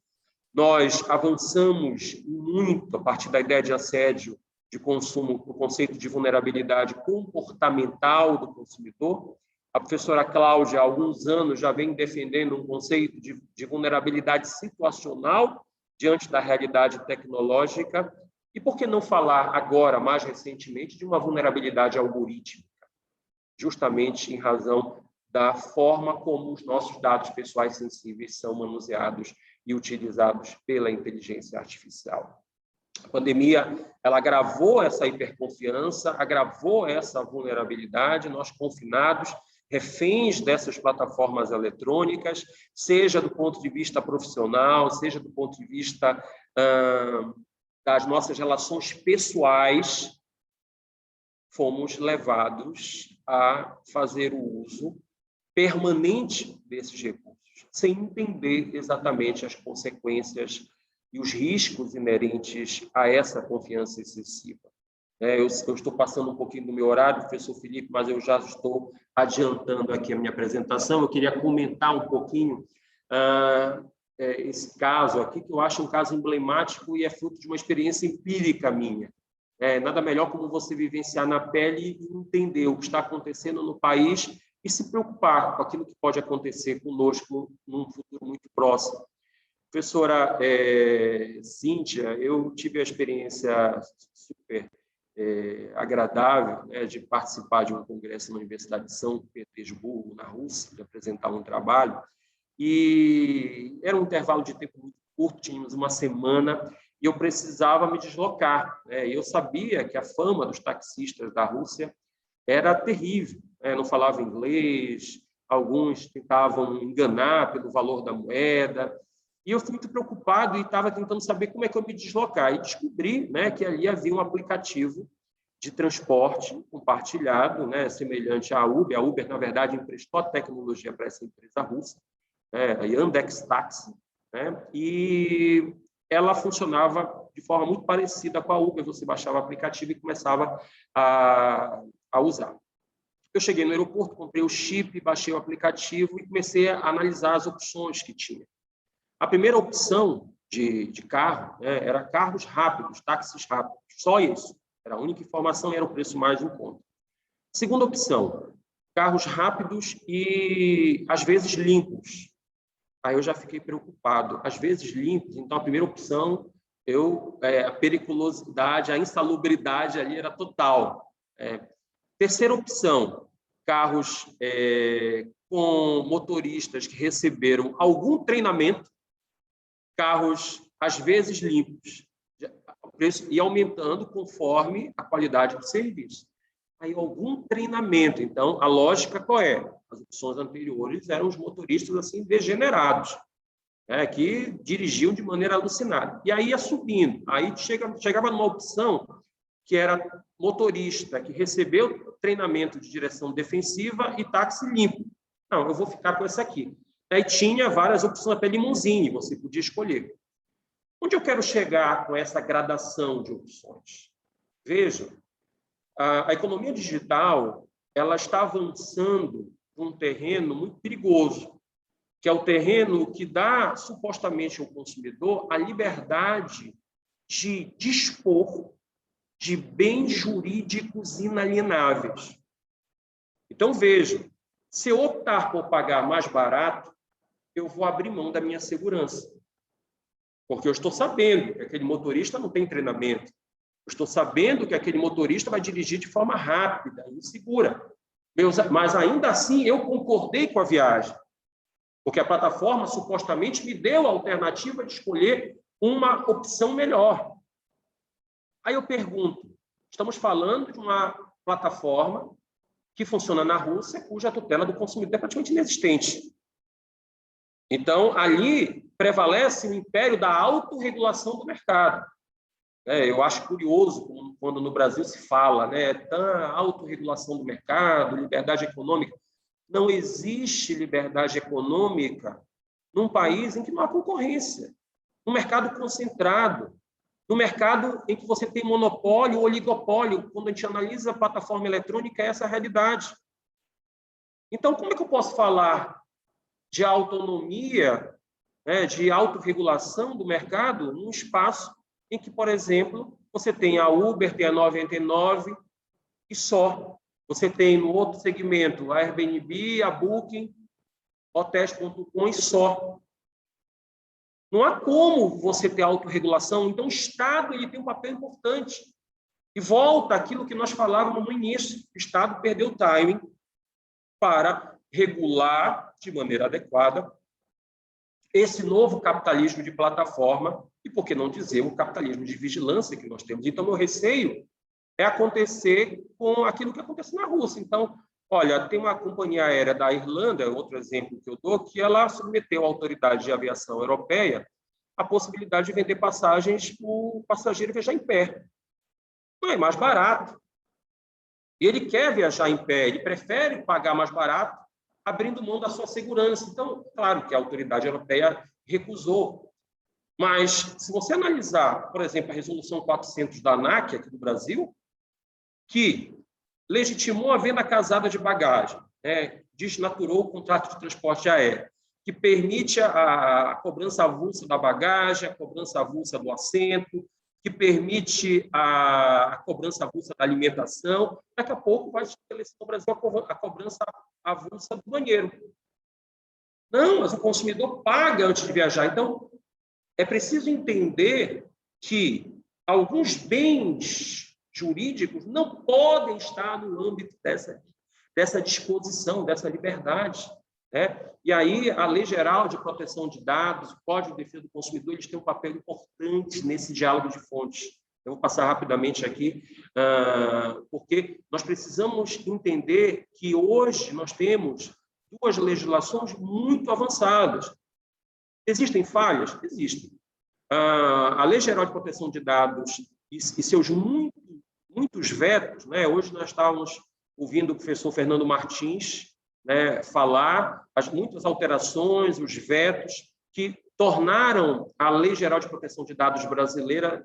Nós avançamos muito a partir da ideia de assédio de consumo, o conceito de vulnerabilidade comportamental do consumidor. A professora Cláudia, há alguns anos, já vem defendendo um conceito de vulnerabilidade situacional diante da realidade tecnológica. E por que não falar agora, mais recentemente, de uma vulnerabilidade algorítmica? Justamente em razão da forma como os nossos dados pessoais sensíveis são manuseados e utilizados pela inteligência artificial. A pandemia, ela agravou essa hiperconfiança, agravou essa vulnerabilidade, nós confinados, reféns dessas plataformas eletrônicas, seja do ponto de vista profissional, seja do ponto de vista das nossas relações pessoais, fomos levados a fazer o uso permanente desses recursos, sem entender exatamente as consequências e os riscos inerentes a essa confiança excessiva. Eu estou passando um pouquinho do meu horário, professor Felipe, mas eu já estou adiantando aqui a minha apresentação. Eu queria comentar um pouquinho esse caso aqui, que eu acho um caso emblemático e é fruto de uma experiência empírica minha. Nada melhor como você vivenciar na pele e entender o que está acontecendo no país e se preocupar com aquilo que pode acontecer conosco num futuro muito próximo. Professora Cíntia, eu tive a experiência super agradável, né, de participar de um congresso na Universidade de São Petersburgo, na Rússia, de apresentar um trabalho, e era um intervalo de tempo muito curto, tínhamos uma semana, e eu precisava me deslocar. Eu sabia que a fama dos taxistas da Rússia era terrível, não falavam inglês, alguns tentavam enganar pelo valor da moeda, e eu fui muito preocupado e estava tentando saber como é que eu me deslocar. E descobri, que ali havia um aplicativo de transporte compartilhado, semelhante à Uber. A Uber, na verdade, emprestou a tecnologia para essa empresa russa, a Yandex Taxi, e ela funcionava de forma muito parecida com a Uber. Você baixava o aplicativo e começava a usar. Eu cheguei no aeroporto, comprei o chip, baixei o aplicativo e comecei a analisar as opções que tinha. A primeira opção de carro era carros rápidos, táxis rápidos, só isso. Era a única informação e era o preço mais em conta. Segunda opção, carros rápidos e, às vezes, limpos. Aí eu já fiquei preocupado. Às vezes, limpos, então a primeira opção, a periculosidade, a insalubridade ali era total. Terceira opção, carros com motoristas que receberam algum treinamento, carros, às vezes, limpos. O preço ia aumentando conforme a qualidade do serviço. Aí, algum treinamento. Então, a lógica qual é? As opções anteriores eram os motoristas assim degenerados, que dirigiam de maneira alucinada. E aí ia subindo. Aí chegava numa opção que era motorista que recebeu treinamento de direção defensiva e táxi limpo. Não, eu vou ficar com essa aqui. Aí tinha várias opções, até limousine, você podia escolher. Onde eu quero chegar com essa gradação de opções? Veja, a economia digital ela está avançando para um terreno muito perigoso, que é o terreno que dá, supostamente, ao consumidor a liberdade de dispor de bens jurídicos inalienáveis. Então, veja, se eu optar por pagar mais barato, eu vou abrir mão da minha segurança. Porque eu estou sabendo que aquele motorista não tem treinamento. Eu estou sabendo que aquele motorista vai dirigir de forma rápida e segura. Mas, ainda assim, eu concordei com a viagem. porque a plataforma supostamente me deu a alternativa de escolher uma opção melhor. Aí eu pergunto, estamos falando de uma plataforma que funciona na Rússia, cuja tutela do consumidor é praticamente inexistente. Então, ali prevalece o império da autorregulação do mercado. Eu acho curioso quando no Brasil se fala, da autorregulação do mercado, liberdade econômica. Não existe liberdade econômica num país em que não há concorrência, num mercado concentrado, no mercado em que você tem monopólio ou oligopólio. Quando a gente analisa a plataforma eletrônica, é essa a realidade. Então, como é que eu posso falar de autonomia, de autorregulação do mercado num espaço em que, por exemplo, você tem a Uber, tem a 99 e só. Você tem no outro segmento a Airbnb, a Booking, Hotels.com e só. Não há como você ter autorregulação. Então, o Estado ele tem um papel importante. E volta àquilo que nós falávamos no início. O Estado perdeu o timing para regular de maneira adequada esse novo capitalismo de plataforma e, por que não dizer, o capitalismo de vigilância que nós temos. Então, meu receio é acontecer com aquilo que acontece na Rússia. Então, olha, tem uma companhia aérea da Irlanda, outro exemplo que eu dou, que ela submeteu à autoridade de aviação europeia a possibilidade de vender passagens para o passageiro viajar em pé. Não é mais barato. E ele quer viajar em pé, ele prefere pagar mais barato, abrindo mão da sua segurança. Então, claro que a autoridade europeia recusou. Mas, se você analisar, por exemplo, a resolução 400 da ANAC, aqui do Brasil, que legitimou a venda casada de bagagem, desnaturou o contrato de transporte aéreo, que permite a cobrança avulsa da bagagem, a cobrança avulsa do assento, que permite a cobrança avulsa da alimentação. Daqui a pouco vai estabelecer no Brasil a cobrança avulsa do banheiro. Não, mas o consumidor paga antes de viajar. Então, é preciso entender que alguns bens jurídicos não podem estar no âmbito dessa disposição, dessa liberdade. E aí, a Lei Geral de Proteção de Dados, o Código de Defesa do Consumidor, eles têm um papel importante nesse diálogo de fontes. Eu vou passar rapidamente aqui, porque nós precisamos entender que hoje nós temos duas legislações muito avançadas. Existem falhas? Existem. A Lei Geral de Proteção de Dados e seus muitos vetos, hoje nós estávamos ouvindo o professor Fernando Martins falar muitas alterações, os vetos que tornaram a Lei Geral de Proteção de Dados brasileira,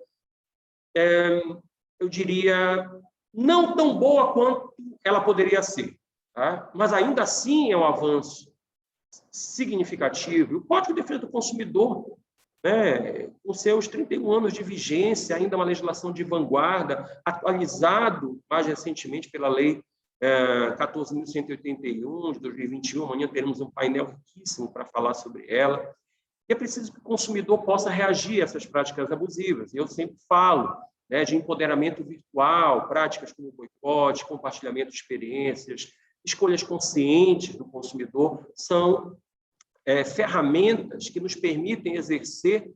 eu diria, não tão boa quanto ela poderia ser. Tá? Mas ainda assim é um avanço significativo. O Código de Defesa do Consumidor, com seus 31 anos de vigência, ainda uma legislação de vanguarda, atualizado mais recentemente pela Lei 14.181 de 2021. Amanhã teremos um painel riquíssimo para falar sobre ela. E é preciso que o consumidor possa reagir a essas práticas abusivas. Eu sempre falo de empoderamento virtual, práticas como boicote, compartilhamento de experiências, escolhas conscientes do consumidor, são ferramentas que nos permitem exercer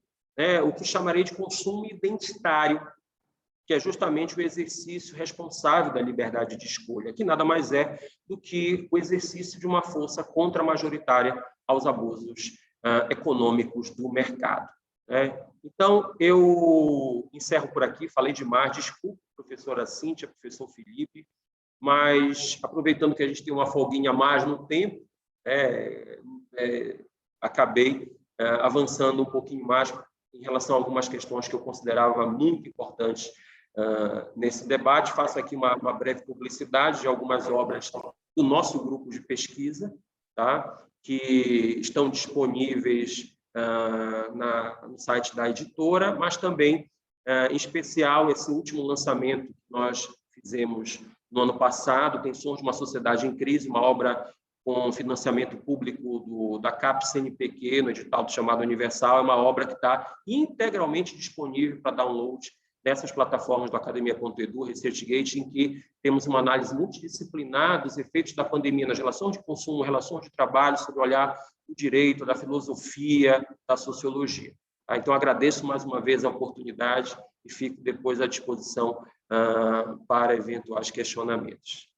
o que chamarei de consumo identitário, que é justamente o exercício responsável da liberdade de escolha, que nada mais é do que o exercício de uma força contra-majoritária aos abusos econômicos do mercado. Então, eu encerro por aqui, falei demais, desculpe, professora Cíntia, professor Felipe, mas, aproveitando que a gente tem uma folguinha a mais no tempo, acabei avançando um pouquinho mais em relação a algumas questões que eu considerava muito importantes nesse debate. Faço aqui uma breve publicidade de algumas obras do nosso grupo de pesquisa, tá? Que estão disponíveis no site da editora, mas também, em especial, esse último lançamento que nós fizemos no ano passado, Tem Sons de uma Sociedade em Crise, uma obra com financiamento público da CAPES-CNPq, no edital chamado Universal. É uma obra que está integralmente disponível para download nessas plataformas do Academia.edu, ResearchGate, em que temos uma análise multidisciplinar dos efeitos da pandemia nas relações de consumo, relações de trabalho, sob o olhar do direito, da filosofia, da sociologia. Então, agradeço mais uma vez a oportunidade e fico depois à disposição para eventuais questionamentos.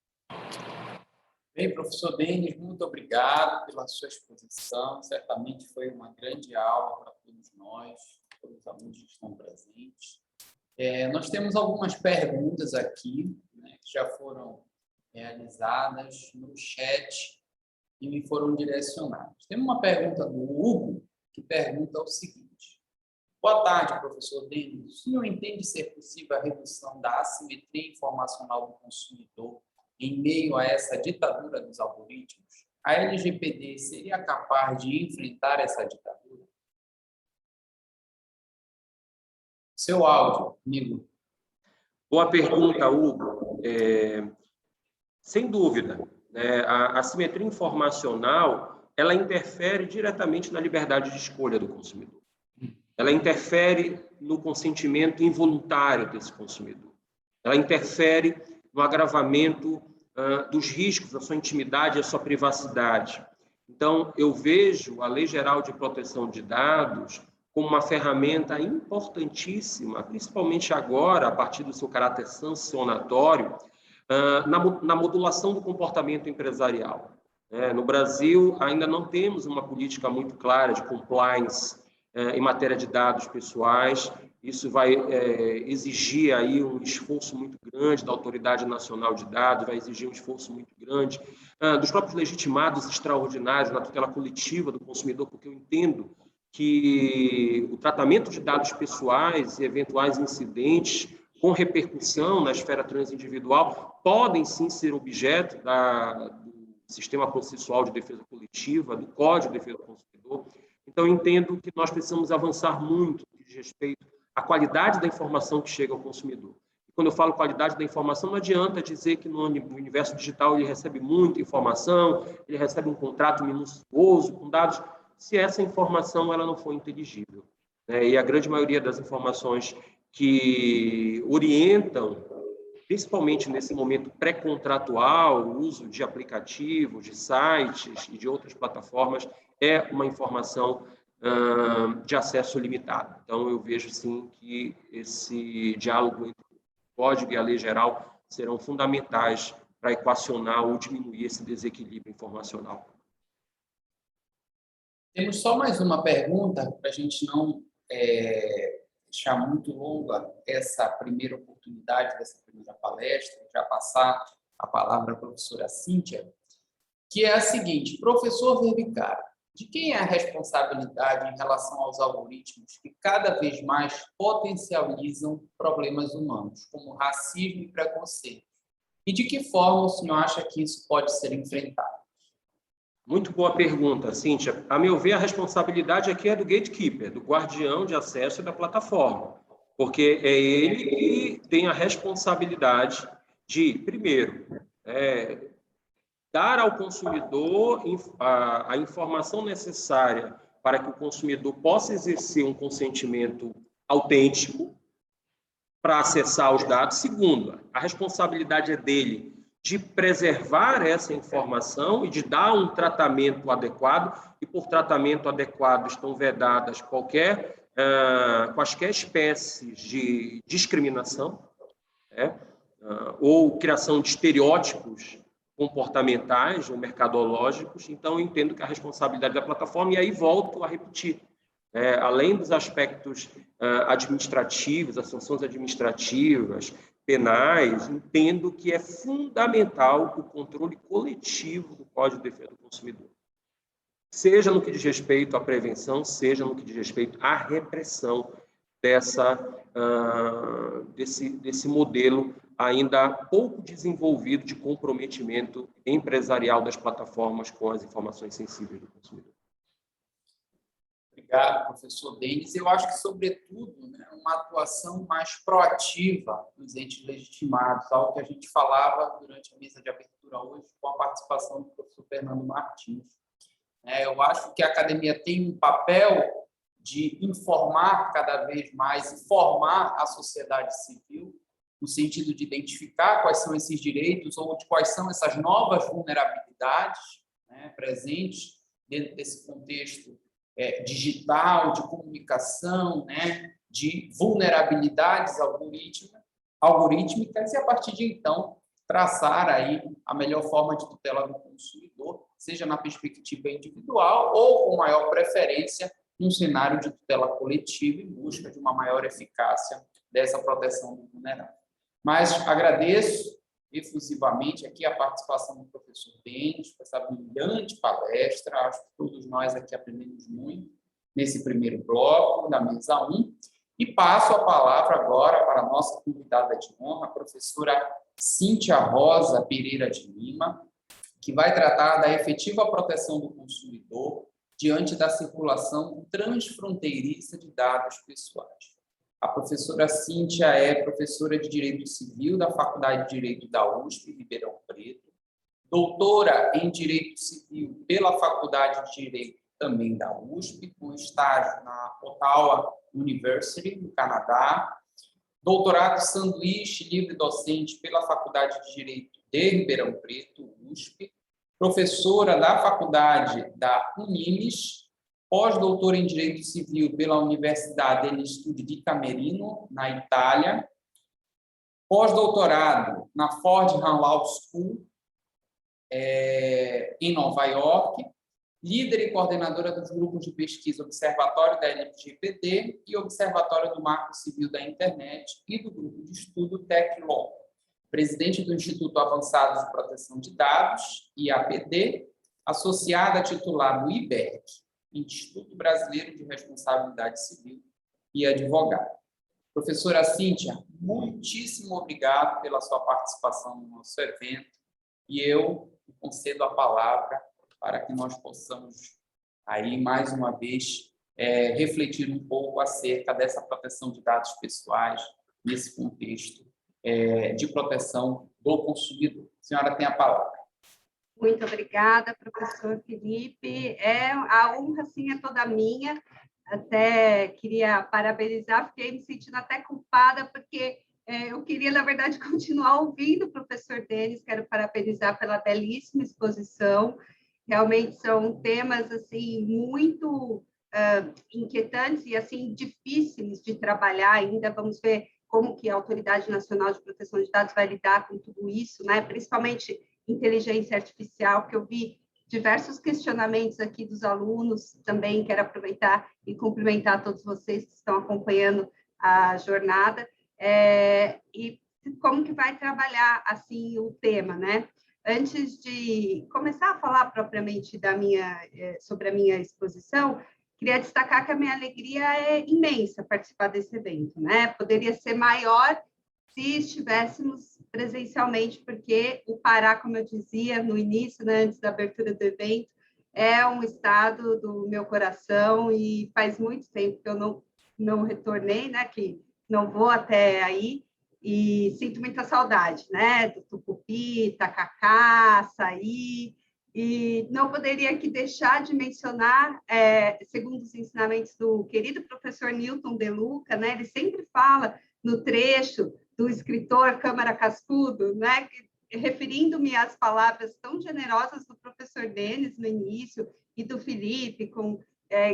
Bem, professor Denis, muito obrigado pela sua exposição. Certamente foi uma grande aula para todos nós, todos os alunos que estão presentes. Nós temos algumas perguntas aqui, né, que já foram realizadas no chat e me foram direcionadas. Tem uma pergunta do Hugo, que pergunta o seguinte: boa tarde, professor Denis. O senhor entende ser possível a redução da assimetria informacional do consumidor em meio a essa ditadura dos algoritmos? A LGPD seria capaz de enfrentar essa ditadura? Seu áudio, amigo. Boa pergunta, Hugo. Sem dúvida, né, a assimetria informacional, ela interfere diretamente na liberdade de escolha do consumidor. Ela interfere no consentimento involuntário desse consumidor. Ela interfere no agravamento dos riscos à sua intimidade e à sua privacidade. Então, eu vejo a Lei Geral de Proteção de Dados como uma ferramenta importantíssima, principalmente agora, a partir do seu caráter sancionatório, na modulação do comportamento empresarial. No Brasil, ainda não temos uma política muito clara de compliance em matéria de dados pessoais. Isso vai exigir aí um esforço muito grande da Autoridade Nacional de Dados, vai exigir um esforço muito grande dos próprios legitimados extraordinários na tutela coletiva do consumidor, porque eu entendo que o tratamento de dados pessoais e eventuais incidentes com repercussão na esfera transindividual podem sim ser objeto do sistema processual de defesa coletiva, do Código de Defesa do Consumidor. Então, eu entendo que nós precisamos avançar muito no que diz respeito à qualidade da informação que chega ao consumidor. E quando eu falo qualidade da informação, não adianta dizer que no universo digital ele recebe muita informação, ele recebe um contrato minucioso com dados, se essa informação ela não for inteligível. E a grande maioria das informações que orientam, principalmente nesse momento pré-contratual, o uso de aplicativos, de sites e de outras plataformas, é uma informação de acesso limitado. Então, eu vejo, sim, que esse diálogo entre o Código e a Lei Geral serão fundamentais para equacionar ou diminuir esse desequilíbrio informacional. Temos só mais uma pergunta, para a gente não deixar muito longa essa primeira oportunidade dessa primeira palestra, já passar a palavra à professora Cíntia, que é a seguinte: professor Verbicaro, de quem é a responsabilidade em relação aos algoritmos que cada vez mais potencializam problemas humanos, como racismo e preconceito? E de que forma o senhor acha que isso pode ser enfrentado? Muito boa pergunta, Cíntia. A meu ver, a responsabilidade aqui é do gatekeeper, do guardião de acesso da plataforma, porque é ele que tem a responsabilidade de, primeiro, dar ao consumidor a informação necessária para que o consumidor possa exercer um consentimento autêntico para acessar os dados. Segundo, a responsabilidade é dele de preservar essa informação e de dar um tratamento adequado, e por tratamento adequado estão vedadas quaisquer espécies de discriminação, ou criação de estereótipos comportamentais ou mercadológicos. Então, eu entendo que a responsabilidade da plataforma, e aí volto a repetir, além dos aspectos administrativos, as sanções administrativas, penais, entendo que é fundamental o controle coletivo do Código de Defesa do Consumidor. Seja no que diz respeito à prevenção, seja no que diz respeito à repressão desse modelo ainda pouco desenvolvido de comprometimento empresarial das plataformas com as informações sensíveis do consumidor. Obrigado, professor Denis. Eu acho que, sobretudo, uma atuação mais proativa dos entes legitimados, algo que a gente falava durante a mesa de abertura hoje, com a participação do professor Fernando Martins. Eu acho que a academia tem um papel de informar cada vez mais e formar a sociedade civil, no sentido de identificar quais são esses direitos ou de quais são essas novas vulnerabilidades, né, presentes dentro desse contexto digital, de comunicação, né, de vulnerabilidades algorítmicas, e, a partir de então, traçar aí a melhor forma de tutela do consumidor, seja na perspectiva individual ou, com maior preferência, num cenário de tutela coletiva em busca de uma maior eficácia dessa proteção do vulnerável. Mas agradeço efusivamente aqui a participação do professor Denis, por essa brilhante palestra. Acho que todos nós aqui aprendemos muito nesse primeiro bloco da mesa 1. E passo a palavra agora para a nossa convidada de honra, a professora Cíntia Rosa Pereira de Lima, que vai tratar da efetiva proteção do consumidor diante da circulação transfronteiriça de dados pessoais. A professora Cíntia é professora de Direito Civil da Faculdade de Direito da USP, Ribeirão Preto, doutora em Direito Civil pela Faculdade de Direito também da USP, com estágio na Ottawa University, no Canadá, doutorado sanduíche livre docente pela Faculdade de Direito de Ribeirão Preto, USP, professora da Faculdade da Unimes, pós-doutora em Direito Civil pela Universidade degli Studi di Camerino, na Itália, pós-doutorado na Fordham Law School, em Nova York, líder e coordenadora dos grupos de pesquisa Observatório da LGPD e Observatório do Marco Civil da Internet e do grupo de estudo TechLaw, presidente do Instituto Avançado de Proteção de Dados, IAPD, associada titular do IBERC, Instituto Brasileiro de Responsabilidade Civil, e advogada. Professora Cíntia, muitíssimo obrigado pela sua participação no nosso evento, e eu concedo a palavra para que nós possamos, aí, mais uma vez, refletir um pouco acerca dessa proteção de dados pessoais nesse contexto de proteção do consumidor. A senhora tem a palavra. Muito obrigada, professor Felipe. A honra, sim, é toda minha. Até queria parabenizar, fiquei me sentindo até culpada, porque eu queria, na verdade, continuar ouvindo o professor Denis. Quero parabenizar pela belíssima exposição. Realmente são temas assim muito inquietantes e assim difíceis de trabalhar ainda. Vamos ver como que a Autoridade Nacional de Proteção de Dados vai lidar com tudo isso, né? Principalmente inteligência artificial, que eu vi diversos questionamentos aqui dos alunos também. Quero aproveitar e cumprimentar todos vocês que estão acompanhando a jornada, e como que vai trabalhar assim o tema, né? Antes de começar a falar propriamente sobre a minha exposição, queria destacar que a minha alegria é imensa participar desse evento, né? Poderia ser maior se estivéssemos presencialmente, porque o Pará, como eu dizia no início, né, antes da abertura do evento, é um estado do meu coração, e faz muito tempo que eu não retornei, né, que não vou até aí, e sinto muita saudade, né, do tucupi, tacacá, açaí, e não poderia aqui deixar de mencionar, segundo os ensinamentos do querido professor Newton De Luca, né, ele sempre fala no trecho do escritor Câmara Cascudo, né, referindo-me às palavras tão generosas do professor Denis no início e do Felipe,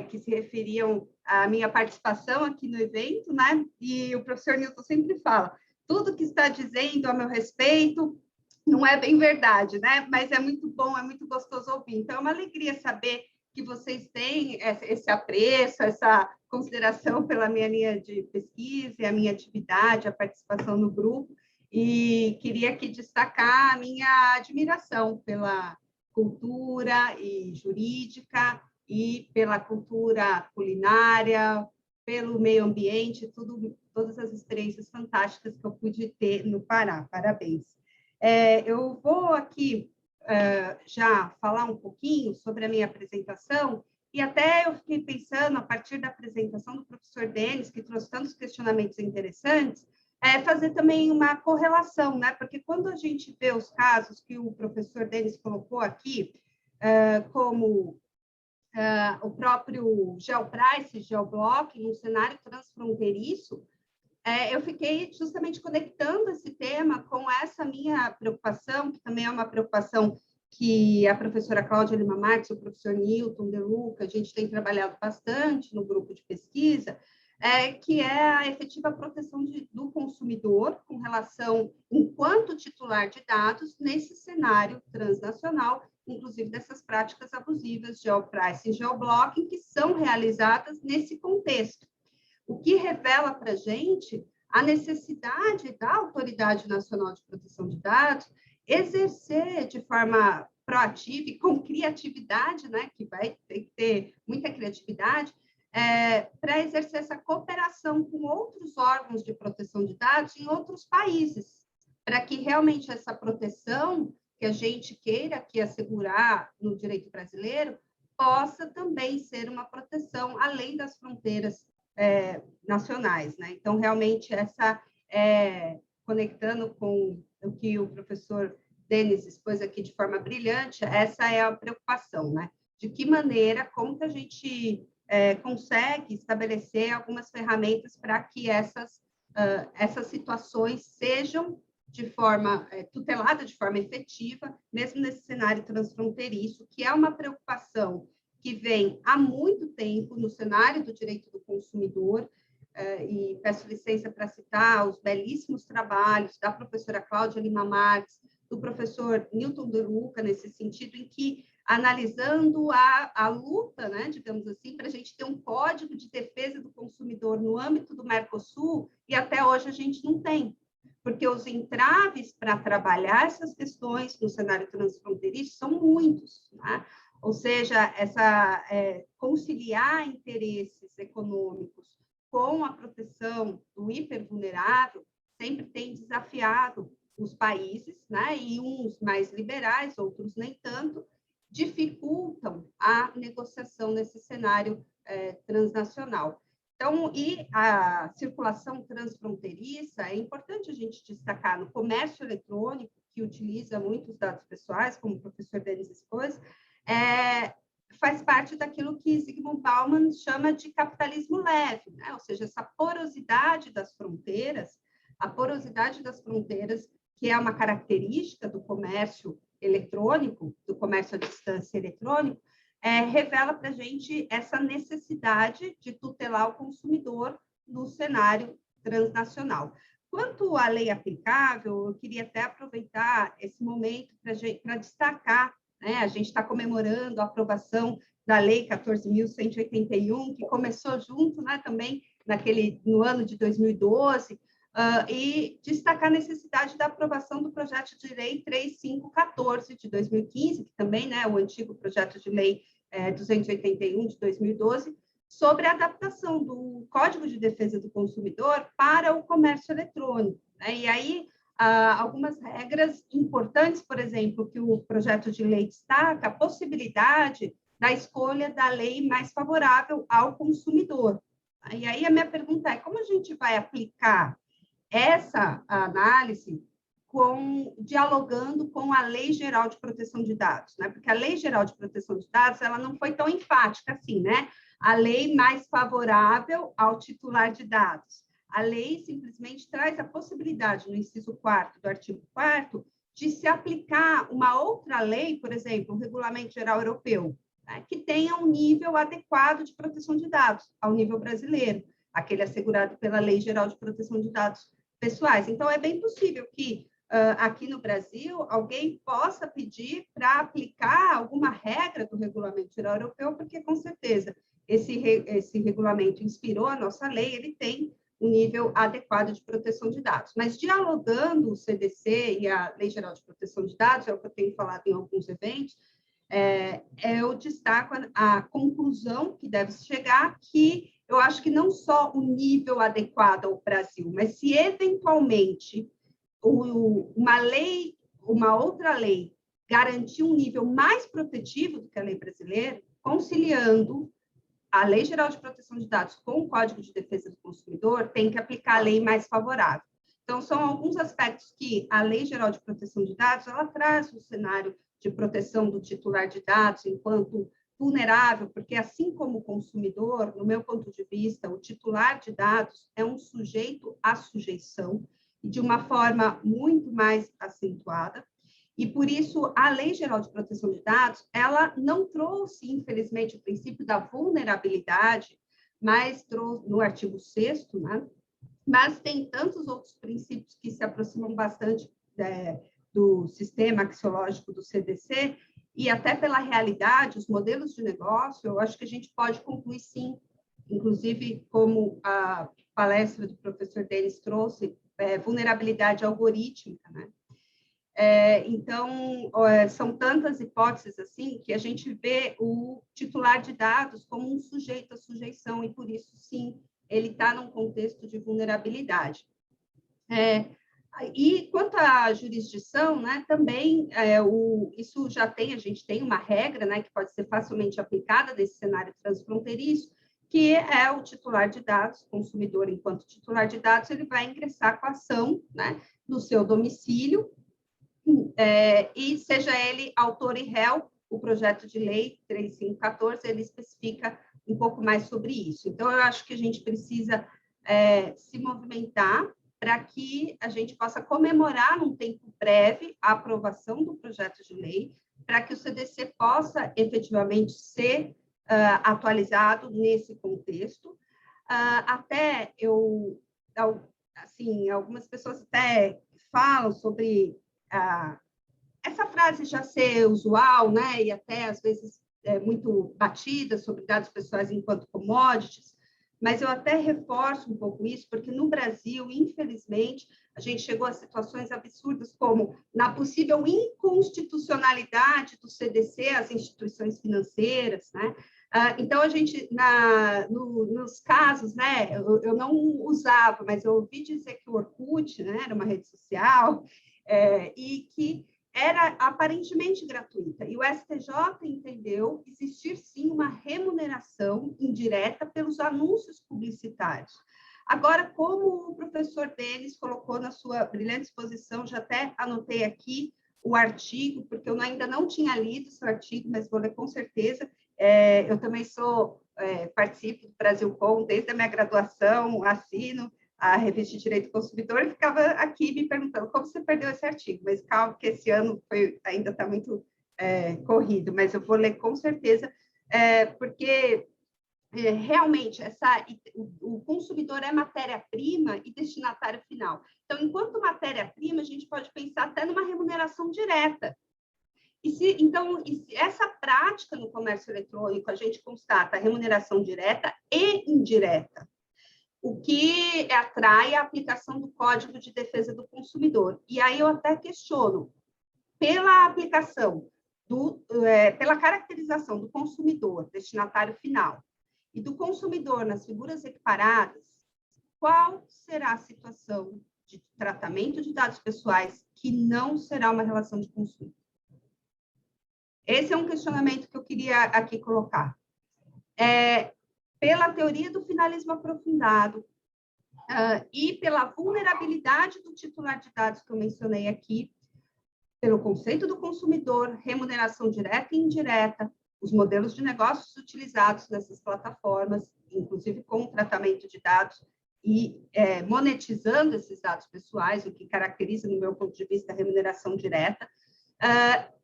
que se referiam à minha participação aqui no evento, né, e o professor Newton sempre fala: tudo que está dizendo a meu respeito não é bem verdade, né, mas é muito bom, é muito gostoso ouvir. Então, é uma alegria saber que vocês têm esse apreço, essa consideração pela minha linha de pesquisa e a minha atividade, a participação no grupo, e queria aqui destacar a minha admiração pela cultura e jurídica e pela cultura culinária, pelo meio ambiente, todas as experiências fantásticas que eu pude ter no Pará. Parabéns. Eu vou aqui já falar um pouquinho sobre a minha apresentação, e até eu fiquei pensando, a partir da apresentação do professor Denis, que trouxe tantos questionamentos interessantes, fazer também uma correlação, né? Porque quando a gente vê os casos que o professor Denis colocou aqui, como o próprio GeoPrice, GeoBlocking, um cenário transfronteiriço, eu fiquei justamente conectando esse tema com essa minha preocupação, que também é uma preocupação que a professora Cláudia Lima Marques, o professor Newton De Luca, a gente tem trabalhado bastante no grupo de pesquisa, que é a efetiva proteção do consumidor com relação, enquanto titular de dados, nesse cenário transnacional, inclusive dessas práticas abusivas, geopricing e geoblocking, que são realizadas nesse contexto. O que revela para a gente a necessidade da Autoridade Nacional de Proteção de Dados exercer de forma proativa e com criatividade, né, que vai ter que ter muita criatividade, para exercer essa cooperação com outros órgãos de proteção de dados em outros países, para que realmente essa proteção que a gente queira aqui assegurar no direito brasileiro possa também ser uma proteção além das fronteiras nacionais, né? Então, realmente, conectando com o que o professor Denis expôs aqui de forma brilhante, essa é a preocupação, né? De que maneira, como que a gente consegue estabelecer algumas ferramentas para que essas situações sejam de forma tutelada, de forma efetiva, mesmo nesse cenário transfronteiriço, que é uma preocupação que vem há muito tempo no cenário do direito do consumidor, e peço licença para citar os belíssimos trabalhos da professora Cláudia Lima Marques, do professor Newton De Luca, nesse sentido, em que, analisando a luta, né, digamos assim, para a gente ter um código de defesa do consumidor no âmbito do Mercosul, e até hoje a gente não tem, porque os entraves para trabalhar essas questões no cenário transfronteiriço são muitos, né? Ou seja, conciliar interesses econômicos com a proteção do hipervulnerável sempre tem desafiado os países, né? E uns mais liberais, outros nem tanto, dificultam a negociação nesse cenário transnacional. Então, e a circulação transfronteiriça, é importante a gente destacar no comércio eletrônico, que utiliza muitos dados pessoais, como o professor Denis expôs, faz parte daquilo que Zygmunt Bauman chama de capitalismo leve, né? Ou seja, essa porosidade das fronteiras, que é uma característica do comércio eletrônico, do comércio à distância eletrônico, revela para a gente essa necessidade de tutelar o consumidor no cenário transnacional. Quanto à lei aplicável, eu queria até aproveitar esse momento para destacar, né? A gente está comemorando a aprovação da Lei 14.181, que começou junto, né, também no ano de 2012, e destacar a necessidade da aprovação do projeto de lei 3514 de 2015, que também, né, o antigo projeto de lei 281 de 2012, sobre a adaptação do Código de Defesa do Consumidor para o comércio eletrônico, né? E aí, algumas regras importantes, por exemplo, que o projeto de lei destaca, a possibilidade da escolha da lei mais favorável ao consumidor. E aí a minha pergunta é, como a gente vai aplicar essa análise dialogando com a Lei Geral de Proteção de Dados, né? Porque a Lei Geral de Proteção de Dados, ela não foi tão enfática assim, né? A lei mais favorável ao titular de dados. A lei simplesmente traz a possibilidade, no inciso 4º do artigo 4º, de se aplicar uma outra lei, por exemplo, o Regulamento Geral Europeu, né, que tenha um nível adequado de proteção de dados ao nível brasileiro, aquele assegurado pela Lei Geral de Proteção de Dados Pessoais. Então, é bem possível que aqui no Brasil alguém possa pedir para aplicar alguma regra do Regulamento Geral Europeu, porque, com certeza, esse regulamento inspirou a nossa lei, ele tem um nível adequado de proteção de dados. Mas, dialogando o CDC e a Lei Geral de Proteção de Dados, é o que eu tenho falado em alguns eventos, eu destaco a conclusão que deve chegar, que eu acho que não só o nível adequado ao Brasil, mas se, eventualmente, uma outra lei garantir um nível mais protetivo do que a lei brasileira, conciliando a Lei Geral de Proteção de Dados com o Código de Defesa do Consumidor, tem que aplicar a lei mais favorável. Então, são alguns aspectos que a Lei Geral de Proteção de Dados, ela traz um cenário de proteção do titular de dados enquanto vulnerável, porque assim como o consumidor, no meu ponto de vista, o titular de dados é um sujeito à sujeição, e de uma forma muito mais acentuada. E, por isso, a Lei Geral de Proteção de Dados, ela não trouxe, infelizmente, o princípio da vulnerabilidade, mas trouxe no artigo 6º, né? Mas tem tantos outros princípios que se aproximam bastante do sistema axiológico do CDC, e até pela realidade, os modelos de negócio, eu acho que a gente pode concluir, sim, inclusive, como a palestra do professor Denis trouxe, vulnerabilidade algorítmica, né? Então, são tantas hipóteses assim que a gente vê o titular de dados como um sujeito à sujeição, e por isso, sim, ele está num contexto de vulnerabilidade. E quanto à jurisdição, né, também isso já tem, a gente tem uma regra, né, que pode ser facilmente aplicada nesse cenário transfronteiriço, que é o titular de dados, consumidor enquanto titular de dados, ele vai ingressar com a ação, né, no seu domicílio, e seja ele autor e réu, o projeto de lei 3514, ele especifica um pouco mais sobre isso. Então, eu acho que a gente precisa se movimentar para que a gente possa comemorar num tempo breve a aprovação do projeto de lei, para que o CDC possa efetivamente ser atualizado nesse contexto. Até assim, algumas pessoas até falam sobre essa frase já ser usual, né, e até às vezes muito batida sobre dados pessoais enquanto commodities, mas eu até reforço um pouco isso, porque no Brasil, infelizmente, a gente chegou a situações absurdas, como na possível inconstitucionalidade do CDC às instituições financeiras, né? Então, a gente, nos casos, né, eu não usava, mas eu ouvi dizer que o Orkut, né, era uma rede social, e que era aparentemente gratuita, e o STJ entendeu existir, sim, uma remuneração indireta pelos anúncios publicitários. Agora, como o professor Denis colocou na sua brilhante exposição, já até anotei aqui o artigo, porque eu ainda não tinha lido esse artigo, mas vou ler com certeza. Eu também participo do Brasilcom desde a minha graduação, assino a revista de Direito do Consumidor, e ficava aqui me perguntando como você perdeu esse artigo, mas calma, que esse ano ainda está muito corrido, mas eu vou ler com certeza, porque realmente o consumidor é matéria-prima e destinatário final. Então, enquanto matéria-prima, a gente pode pensar até numa remuneração direta. Então, essa prática no comércio eletrônico, a gente constata remuneração direta e indireta, o que atrai a aplicação do Código de Defesa do Consumidor. E aí eu até questiono, pela aplicação, pela caracterização do consumidor, destinatário final, e do consumidor nas figuras equiparadas, qual será a situação de tratamento de dados pessoais que não será uma relação de consumo? Esse é um questionamento que eu queria aqui colocar. Pela teoria do finalismo aprofundado e pela vulnerabilidade do titular de dados que eu mencionei aqui, pelo conceito do consumidor, remuneração direta e indireta, os modelos de negócios utilizados nessas plataformas, inclusive com o tratamento de dados e monetizando esses dados pessoais, o que caracteriza, no meu ponto de vista, a remuneração direta,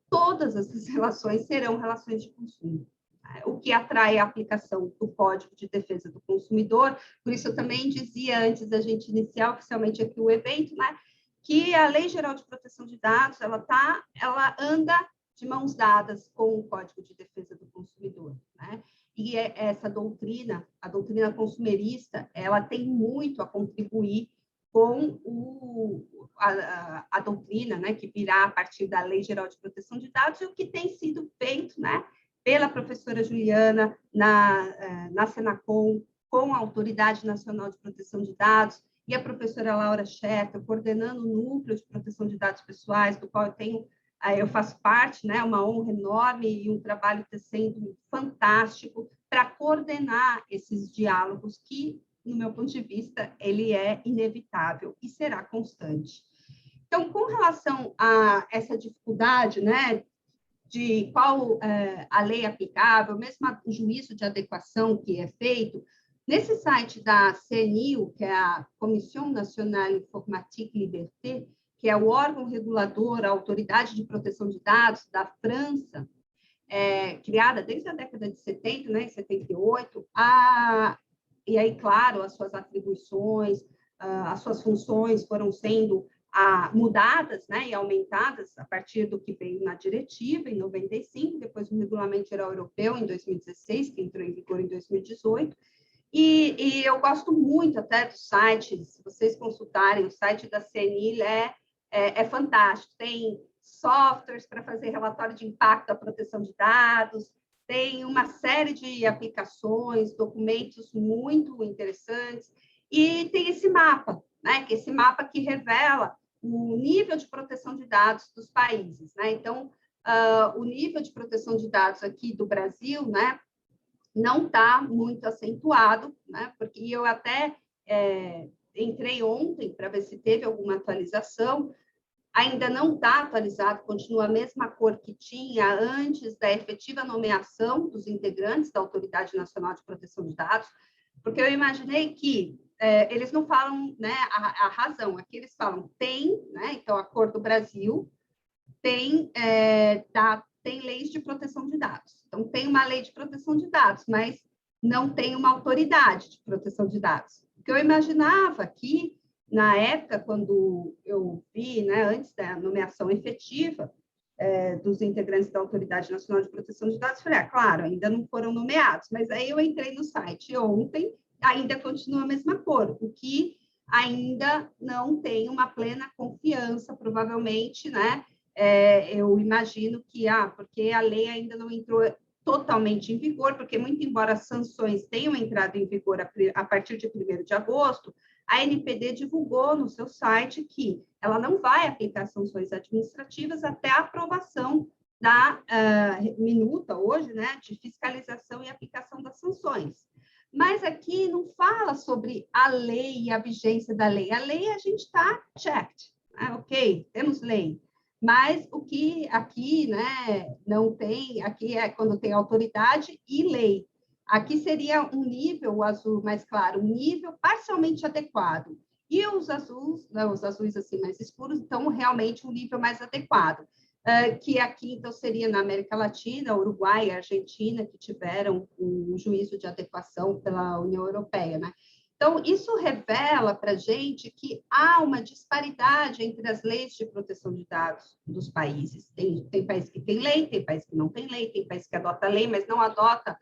todas essas relações serão relações de consumo, o que atrai a aplicação do Código de Defesa do Consumidor. Por isso, eu também dizia, antes da gente iniciar oficialmente aqui o evento, né, que a Lei Geral de Proteção de Dados, ela anda de mãos dadas com o Código de Defesa do Consumidor, né? E essa doutrina, a doutrina consumerista, ela tem muito a contribuir com a doutrina, né, que virá a partir da Lei Geral de Proteção de Dados, e o que tem sido feito, né, pela professora Juliana na Senacom, com a Autoridade Nacional de Proteção de Dados, e a professora Laura Schetter, coordenando o Núcleo de Proteção de Dados Pessoais, do qual eu faço parte, né, uma honra enorme e um trabalho que está sendo fantástico para coordenar esses diálogos que, no meu ponto de vista, ele é inevitável e será constante. Então, com relação a essa dificuldade, né, de qual a lei aplicável, mesmo o juízo de adequação que é feito, nesse site da CNIL, que é a Commission Nationale Informatique Liberté, que é o órgão regulador, a Autoridade de Proteção de Dados da França, criada desde a década de 70, né, em 78, e aí, claro, as suas atribuições, as suas funções foram sendo mudadas, né, e aumentadas a partir do que veio na diretiva, em 95, depois no Regulamento Geral Europeu, em 2016, que entrou em vigor em 2018, e eu gosto muito até do site, se vocês consultarem, o site da CNIL é fantástico, tem softwares para fazer relatório de impacto da proteção de dados, tem uma série de aplicações, documentos muito interessantes, e tem esse mapa, né, que esse mapa que revela o nível de proteção de dados dos países, né? Então, o nível de proteção de dados aqui do Brasil, né, não está muito acentuado, né? Porque eu até entrei ontem para ver se teve alguma atualização, ainda não está atualizado, continua a mesma cor que tinha antes da efetiva nomeação dos integrantes da Autoridade Nacional de Proteção de Dados, porque eu imaginei que eles não falam, né, a razão, aqui eles falam tem, né, então a cor do Brasil tem leis de proteção de dados. Então, tem uma lei de proteção de dados, mas não tem uma autoridade de proteção de dados. O que eu imaginava que, na época, quando eu vi, né, antes da nomeação efetiva dos integrantes da Autoridade Nacional de Proteção de Dados, falei, claro, ainda não foram nomeados, mas aí eu entrei no site ontem, ainda continua a mesma cor, o que ainda não tem uma plena confiança, provavelmente, né? Eu imagino que, porque a lei ainda não entrou totalmente em vigor, porque, muito embora as sanções tenham entrado em vigor a partir de 1º de agosto, a NPD divulgou no seu site que ela não vai aplicar sanções administrativas até a aprovação da minuta hoje, né, de fiscalização e aplicação das sanções. Mas aqui não fala sobre a lei e a vigência da lei. A lei a gente está checked, ok, temos lei. Mas o que aqui, né, não tem, aqui é quando tem autoridade e lei. Aqui seria um nível, o azul mais claro, um nível parcialmente adequado. E os azuis, né, os azuis assim mais escuros, então realmente um nível mais adequado. Que aqui, então, seria na América Latina, Uruguai e Argentina, que tiveram um juízo de adequação pela União Europeia, né? Então, isso revela para a gente que há uma disparidade entre as leis de proteção de dados dos países. Tem país que tem lei, tem país que não tem lei, tem país que adota lei, mas não adota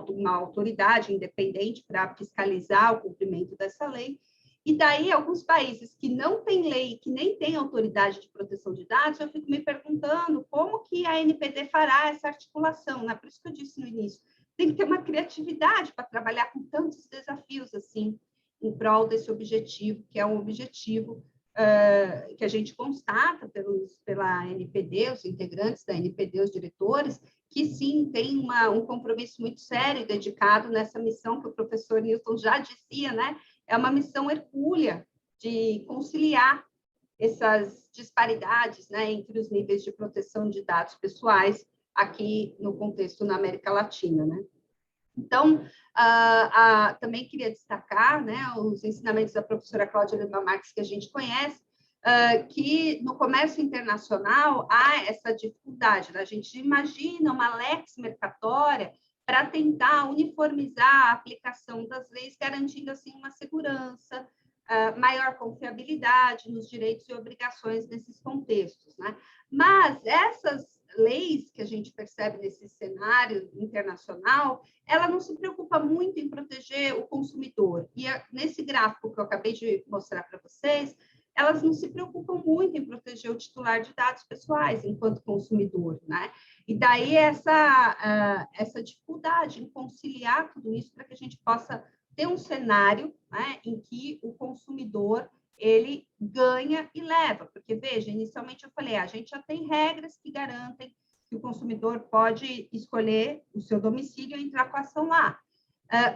uma autoridade independente para fiscalizar o cumprimento dessa lei. E daí, alguns países que não têm lei, que nem têm autoridade de proteção de dados, eu fico me perguntando como que a NPD fará essa articulação, né? Por isso que eu disse no início, tem que ter uma criatividade para trabalhar com tantos desafios assim, em prol desse objetivo, que é um objetivo que a gente constata pela NPD, os integrantes da NPD, os diretores, que sim, tem um compromisso muito sério dedicado nessa missão que o professor Newton já dizia, né? É uma missão hercúlea de conciliar essas disparidades, né, entre os níveis de proteção de dados pessoais aqui no contexto na América Latina, né? Então, também queria destacar, né, os ensinamentos da professora Cláudia Lima Marques, que a gente conhece, que no comércio internacional há essa dificuldade, né? A gente imagina uma lex mercatória para tentar uniformizar a aplicação das leis, garantindo, assim, uma segurança, maior confiabilidade nos direitos e obrigações nesses contextos, né? Mas essas leis que a gente percebe nesse cenário internacional, ela não se preocupa muito em proteger o consumidor. E nesse gráfico que eu acabei de mostrar para vocês, elas não se preocupam muito em proteger o titular de dados pessoais enquanto consumidor, né? E daí essa dificuldade em conciliar tudo isso para que a gente possa ter um cenário, né, em que o consumidor ele ganha e leva, porque, veja, inicialmente eu falei, a gente já tem regras que garantem que o consumidor pode escolher o seu domicílio e entrar com a ação lá.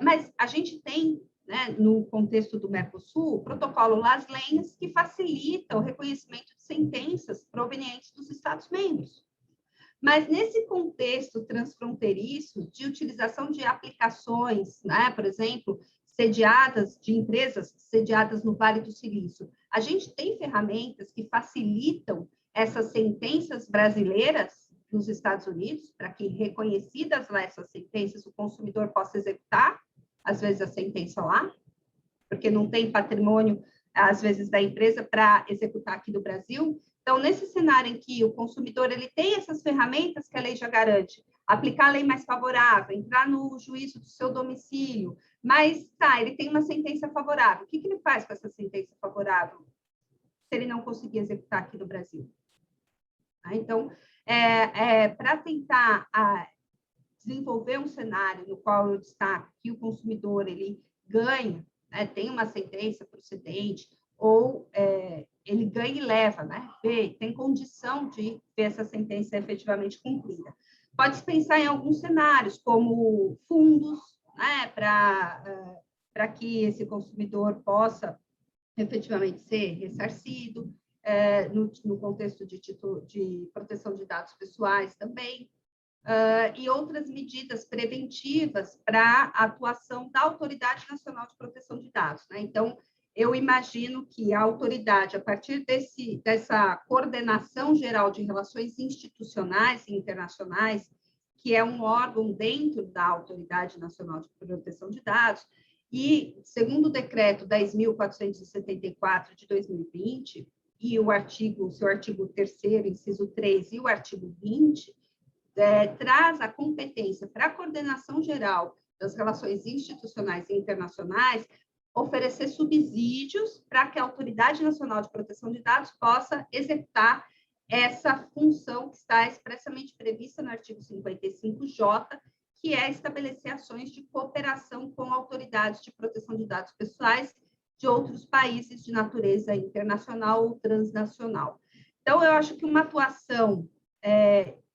Mas a gente tem, né, no contexto do Mercosul, o protocolo Las Leis, que facilita o reconhecimento de sentenças provenientes dos Estados-membros. Mas nesse contexto transfronteiriço de utilização de aplicações, né, por exemplo, de empresas sediadas no Vale do Silício, a gente tem ferramentas que facilitam essas sentenças brasileiras nos Estados Unidos, para que, reconhecidas lá essas sentenças, o consumidor possa executar, às vezes, a sentença lá, porque não tem patrimônio, às vezes, da empresa para executar aqui no Brasil. Então, nesse cenário em que o consumidor ele tem essas ferramentas que a lei já garante, aplicar a lei mais favorável, entrar no juízo do seu domicílio, mas, tá, ele tem uma sentença favorável. O que ele faz com essa sentença favorável se ele não conseguir executar aqui no Brasil? Então, para tentar desenvolver um cenário no qual eu destaco que o consumidor ele ganha, né, tem uma sentença procedente, ou ele ganha e leva, né, tem condição de ver essa sentença efetivamente cumprida. Pode-se pensar em alguns cenários, como fundos, né, para que esse consumidor possa efetivamente ser ressarcido, no contexto de proteção de dados pessoais também, e outras medidas preventivas para a atuação da Autoridade Nacional de Proteção de Dados, né? Então, eu imagino que a autoridade, a partir dessa coordenação geral de relações institucionais e internacionais, que é um órgão dentro da Autoridade Nacional de Proteção de Dados, e, segundo o decreto 10.474 de 2020, e o seu artigo 3º, inciso 3, e o artigo 20, traz a competência para a coordenação geral das relações institucionais e internacionais, oferecer subsídios para que a Autoridade Nacional de Proteção de Dados possa executar essa função que está expressamente prevista no artigo 55J, que é estabelecer ações de cooperação com autoridades de proteção de dados pessoais de outros países de natureza internacional ou transnacional. Então, eu acho que uma atuação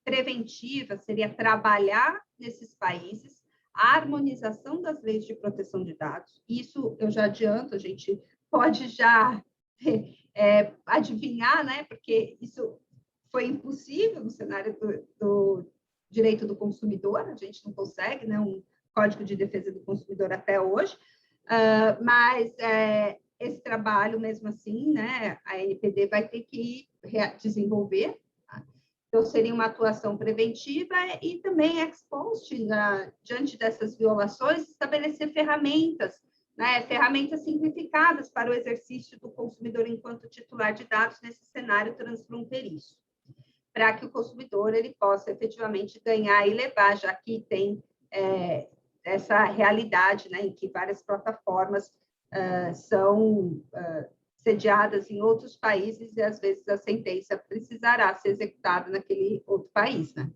preventiva seria trabalhar nesses países a harmonização das leis de proteção de dados. Isso eu já adianto, a gente pode já adivinhar, né? Porque isso foi impossível no cenário do direito do consumidor, a gente não consegue, né? Um Código de Defesa do Consumidor até hoje, mas esse trabalho, mesmo assim, né? A ANPD vai ter que desenvolver. Então, seria uma atuação preventiva e também ex post, diante dessas violações, estabelecer ferramentas, né, ferramentas simplificadas para o exercício do consumidor enquanto titular de dados nesse cenário transfronteiriço, para que o consumidor ele possa efetivamente ganhar e levar, já que tem essa realidade, né, em que várias plataformas são sediadas em outros países e, às vezes, a sentença precisará ser executada naquele outro país, né?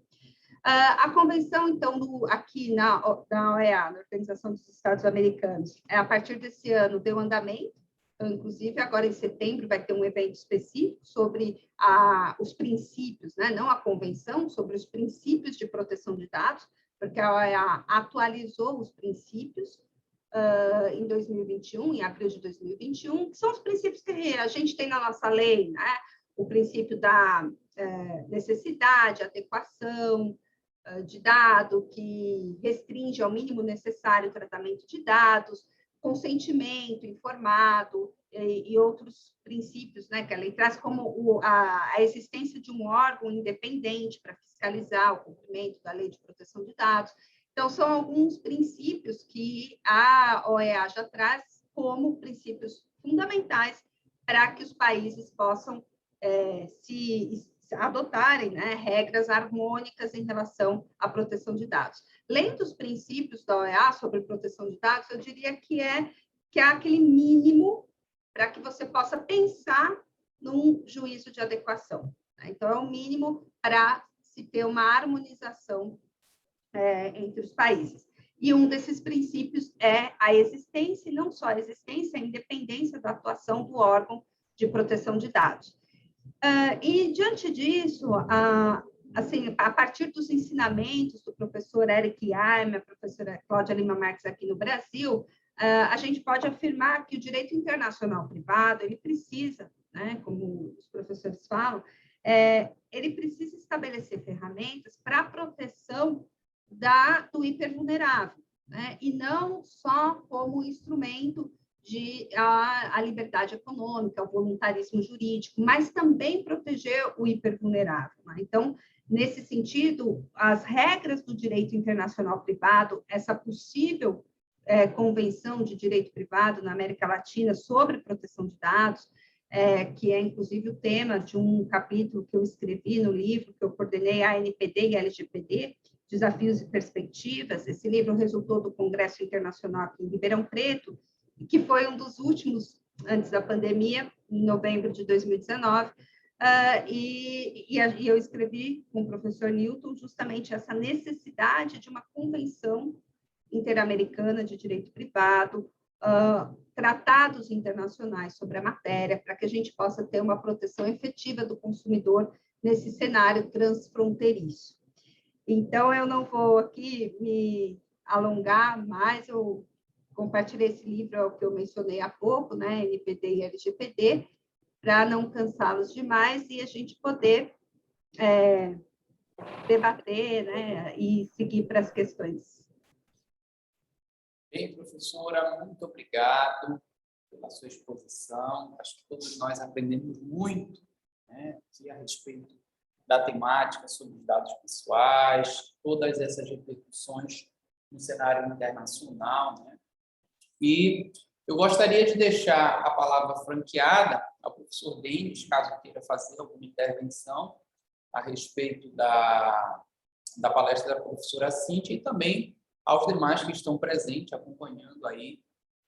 A convenção, então, aqui na OEA, na Organização dos Estados Americanos, a partir desse ano, deu andamento. Então, inclusive, agora em setembro vai ter um evento específico sobre os princípios, né? Não a convenção, sobre os princípios de proteção de dados, porque a OEA atualizou os princípios em 2021, em abril de 2021, que são os princípios que a gente tem na nossa lei, né? O princípio da necessidade, adequação de dado, que restringe ao mínimo necessário o tratamento de dados, consentimento informado e outros princípios, né, que a lei traz, como a existência de um órgão independente para fiscalizar o cumprimento da lei de proteção de dados. Então, são alguns princípios que a OEA já traz como princípios fundamentais para que os países possam se adotarem, né, regras harmônicas em relação à proteção de dados. Lendo os princípios da OEA sobre proteção de dados, eu diria que é aquele mínimo para que você possa pensar num juízo de adequação, né? Então, é o mínimo para se ter uma harmonização entre os países. E um desses princípios é a existência, e não só a existência, a independência da atuação do órgão de proteção de dados. E, diante disso, assim, a partir dos ensinamentos do professor Eric Yarm, a professora Cláudia Lima Marques aqui no Brasil, a gente pode afirmar que o direito internacional privado, ele precisa, né, como os professores falam, ele precisa estabelecer ferramentas para a proteção do hipervulnerável, né? E não só como instrumento de a liberdade econômica, o voluntarismo jurídico, mas também proteger o hipervulnerável, né? Então, nesse sentido, as regras do direito internacional privado, essa possível convenção de direito privado na América Latina sobre proteção de dados, que é, inclusive, o tema de um capítulo que eu escrevi no livro, que eu coordenei a ANPD e a LGPD, Desafios e Perspectivas. Esse livro resultou do Congresso Internacional aqui em Ribeirão Preto, que foi um dos últimos antes da pandemia, em novembro de 2019, e eu escrevi com o professor Newton justamente essa necessidade de uma convenção interamericana de direito privado, tratados internacionais sobre a matéria, para que a gente possa ter uma proteção efetiva do consumidor nesse cenário transfronteiriço. Então, eu não vou aqui me alongar mais, eu compartilhei esse livro que eu mencionei há pouco, né, NPD e LGPD, para não cansá-los demais e a gente poder debater, né, e seguir para as questões. Bem, professora, muito obrigado pela sua exposição. Acho que todos nós aprendemos muito, né, aqui a respeito da temática sobre os dados pessoais, todas essas repercussões no cenário internacional, né? E eu gostaria de deixar a palavra franqueada ao professor Denis, caso queira fazer alguma intervenção a respeito da palestra da professora Cíntia e também aos demais que estão presentes, acompanhando aí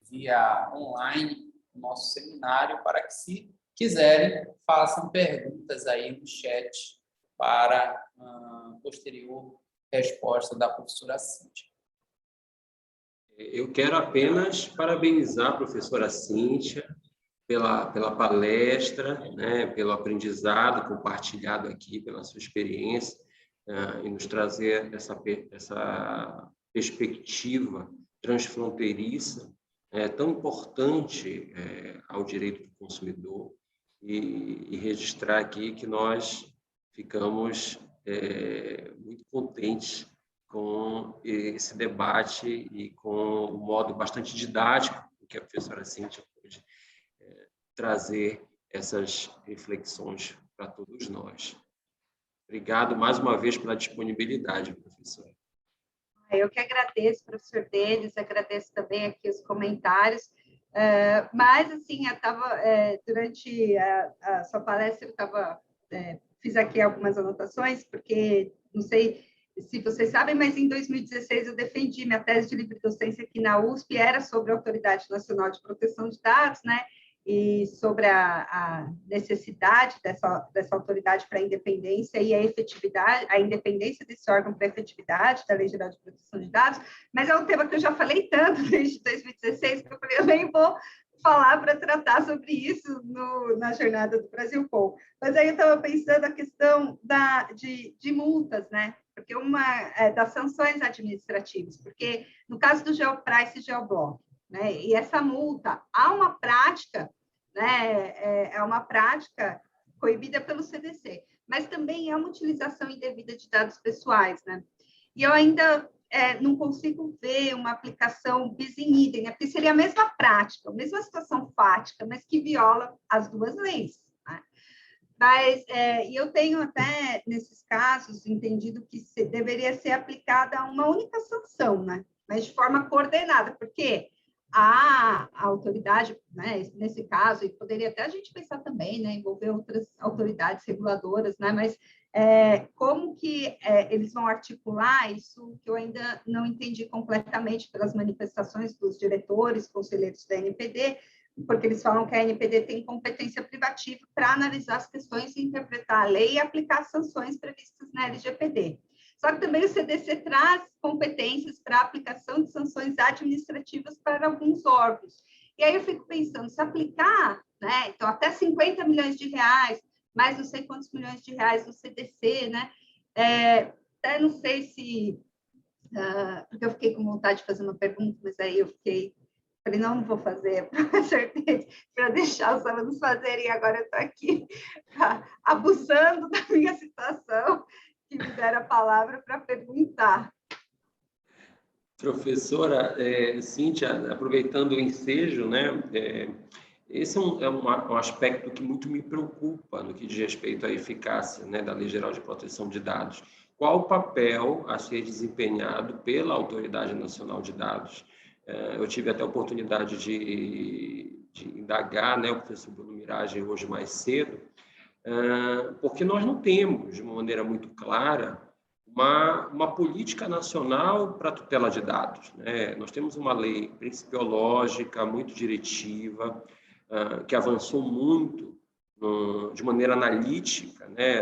via online o nosso seminário, para que, se quiserem, façam perguntas aí no chat para a posterior resposta da professora Cíntia. Eu quero apenas parabenizar a professora Cíntia pela palestra, né, pelo aprendizado compartilhado aqui, pela sua experiência, e nos trazer essa perspectiva transfronteiriça, tão importante ao direito do consumidor, e registrar aqui que nós ficamos muito contentes com esse debate e com o modo bastante didático que a professora Cíntia pôde trazer essas reflexões para todos nós. Obrigado mais uma vez pela disponibilidade, professora. Eu que agradeço, professor Denis, agradeço também aqui os comentários, mas, assim, eu estava, durante a sua palestra, eu fiz aqui algumas anotações, porque, não sei se vocês sabem, mas em 2016 eu defendi minha tese de livre docência aqui na USP, era sobre a Autoridade Nacional de Proteção de Dados, né? E sobre a necessidade dessa autoridade para a independência e a efetividade, a independência desse órgão para a efetividade da Lei Geral de Proteção de Dados, mas é um tema que eu já falei tanto desde 2016 que eu falei, eu nem vou falar para tratar sobre isso na Jornada do Brasilcom. Mas aí eu estava pensando a questão de multas, né? Porque das sanções administrativas, porque no caso do Geoprice e Geoblock, né? E essa multa, há uma prática, né? É uma prática coibida pelo CDC, mas também é uma utilização indevida de dados pessoais, né? E eu ainda não consigo ver uma aplicação bis in idem, né? Porque seria a mesma prática, a mesma situação fática, mas que viola as duas leis, né? Mas, e eu tenho até, nesses casos, entendido que deveria ser aplicada uma única sanção, né? Mas de forma coordenada, porque a autoridade, né, nesse caso, e poderia até a gente pensar também, né, envolver outras autoridades reguladoras, né, mas como que eles vão articular isso, que eu ainda não entendi completamente pelas manifestações dos diretores, conselheiros da NPD, porque eles falam que a NPD tem competência privativa para analisar as questões e interpretar a lei e aplicar as sanções previstas na LGPD. Só que também o CDC traz competências para a aplicação de sanções administrativas para alguns órgãos. E aí eu fico pensando, se aplicar, né, então até 50 milhões de reais, mais não sei quantos milhões de reais no CDC, né, até não sei se, porque eu fiquei com vontade de fazer uma pergunta, mas aí eu fiquei Falei, não vou fazer, professor Tênis, para deixar os alunos fazerem, e agora eu estou aqui abusando da minha situação, que me deram a palavra para perguntar. Professora Cíntia, aproveitando o ensejo, né, esse é um aspecto que muito me preocupa no que diz respeito à eficácia, né, da Lei Geral de Proteção de Dados. Qual o papel a ser desempenhado pela Autoridade Nacional de Dados? Eu tive até a oportunidade de indagar, né, o professor Bruno Mirage hoje mais cedo, porque nós não temos, de uma maneira muito clara, uma política nacional para a tutela de dados, né? Nós temos uma lei principiológica, muito diretiva, que avançou muito de maneira analítica, né?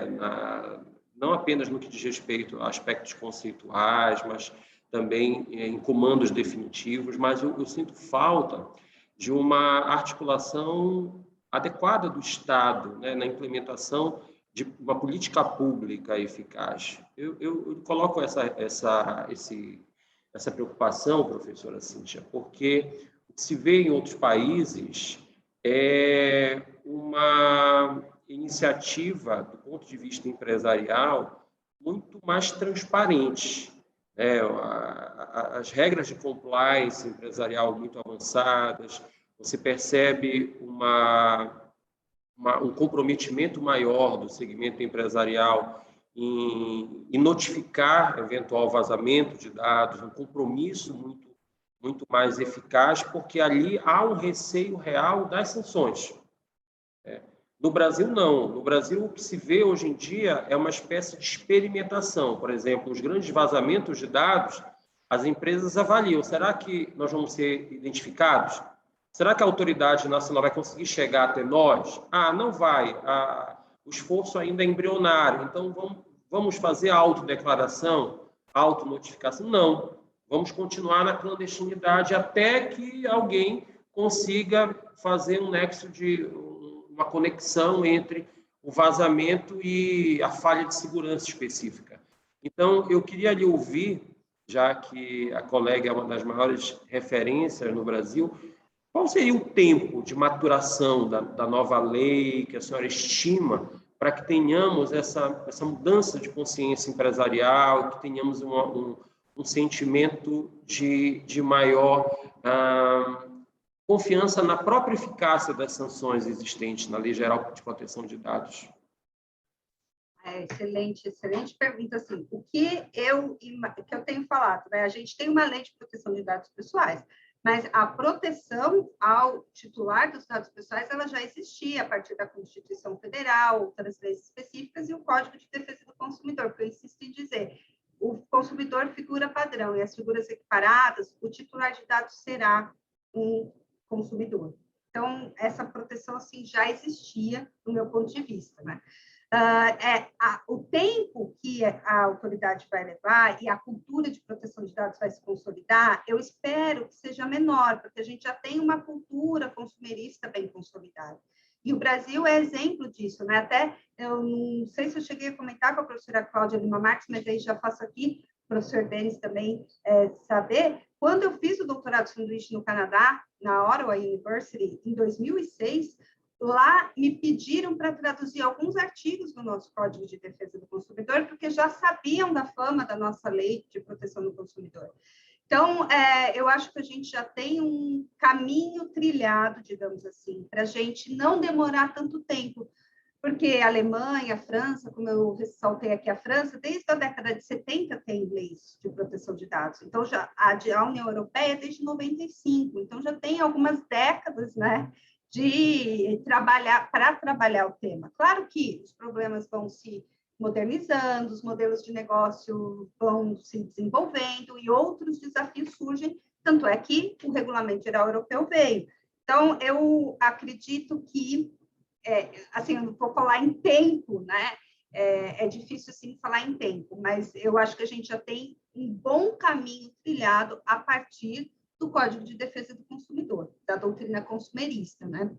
Não apenas no que diz respeito a aspectos conceituais, mas também em comandos definitivos, mas eu sinto falta de uma articulação adequada do Estado, né, na implementação de uma política pública eficaz. Eu coloco essa preocupação, professora Cíntia, porque o que se vê em outros países é uma iniciativa, do ponto de vista empresarial, muito mais transparente. As regras de compliance empresarial muito avançadas, você percebe um comprometimento maior do segmento empresarial em notificar eventual vazamento de dados, um compromisso muito mais eficaz, porque ali há um receio real das sanções. No Brasil, não. No Brasil, o que se vê hoje em dia é uma espécie de experimentação. Por exemplo, os grandes vazamentos de dados, as empresas avaliam. Será que nós vamos ser identificados? Será que a autoridade nacional vai conseguir chegar até nós? Não vai. O esforço ainda é embrionário. Então, vamos fazer a autodeclaração, autonotificação? Não. Vamos continuar na clandestinidade até que alguém consiga fazer um nexo uma conexão entre o vazamento e a falha de segurança específica. Então, eu queria lhe ouvir, já que a colega é uma das maiores referências no Brasil, qual seria o tempo de maturação da nova lei que a senhora estima para que tenhamos essa mudança de consciência empresarial, que tenhamos um sentimento de maior confiança na própria eficácia das sanções existentes na Lei Geral de Proteção de Dados? Excelente pergunta. Assim, o que eu tenho falado, né? A gente tem uma lei de proteção de dados pessoais, mas a proteção ao titular dos dados pessoais ela já existia a partir da Constituição Federal, outras leis específicas e o Código de Defesa do Consumidor, que eu insisto em dizer, o consumidor figura padrão e as figuras equiparadas, o titular de dados será um consumidor. Então, essa proteção assim, já existia, do meu ponto de vista. Né? O tempo que a autoridade vai levar e a cultura de proteção de dados vai se consolidar, eu espero que seja menor, porque a gente já tem uma cultura consumerista bem consolidada. E o Brasil é exemplo disso, né? Até, eu não sei se eu cheguei a comentar com a professora Cláudia Lima Marques, mas aí já faço aqui, o professor Denis também saber, quando eu fiz o doutorado de sanduíche no Canadá, na Ottawa University, em 2006, lá me pediram para traduzir alguns artigos do nosso Código de Defesa do Consumidor, porque já sabiam da fama da nossa lei de proteção do consumidor. Então, eu acho que a gente já tem um caminho trilhado, digamos assim, para a gente não demorar tanto tempo, porque a Alemanha, a França, como eu ressaltei aqui, a França, desde a década de 70 tem leis de proteção de dados. Então, a União Europeia desde 95, então já tem algumas décadas, né, de trabalhar o tema. Claro que os problemas vão se modernizando, os modelos de negócio vão se desenvolvendo e outros desafios surgem, tanto é que o Regulamento Geral Europeu veio. Então, eu acredito que, assim, eu não vou falar em tempo, né? É difícil, assim, falar em tempo, mas eu acho que a gente já tem um bom caminho trilhado a partir do Código de Defesa do Consumidor, da doutrina consumerista, né?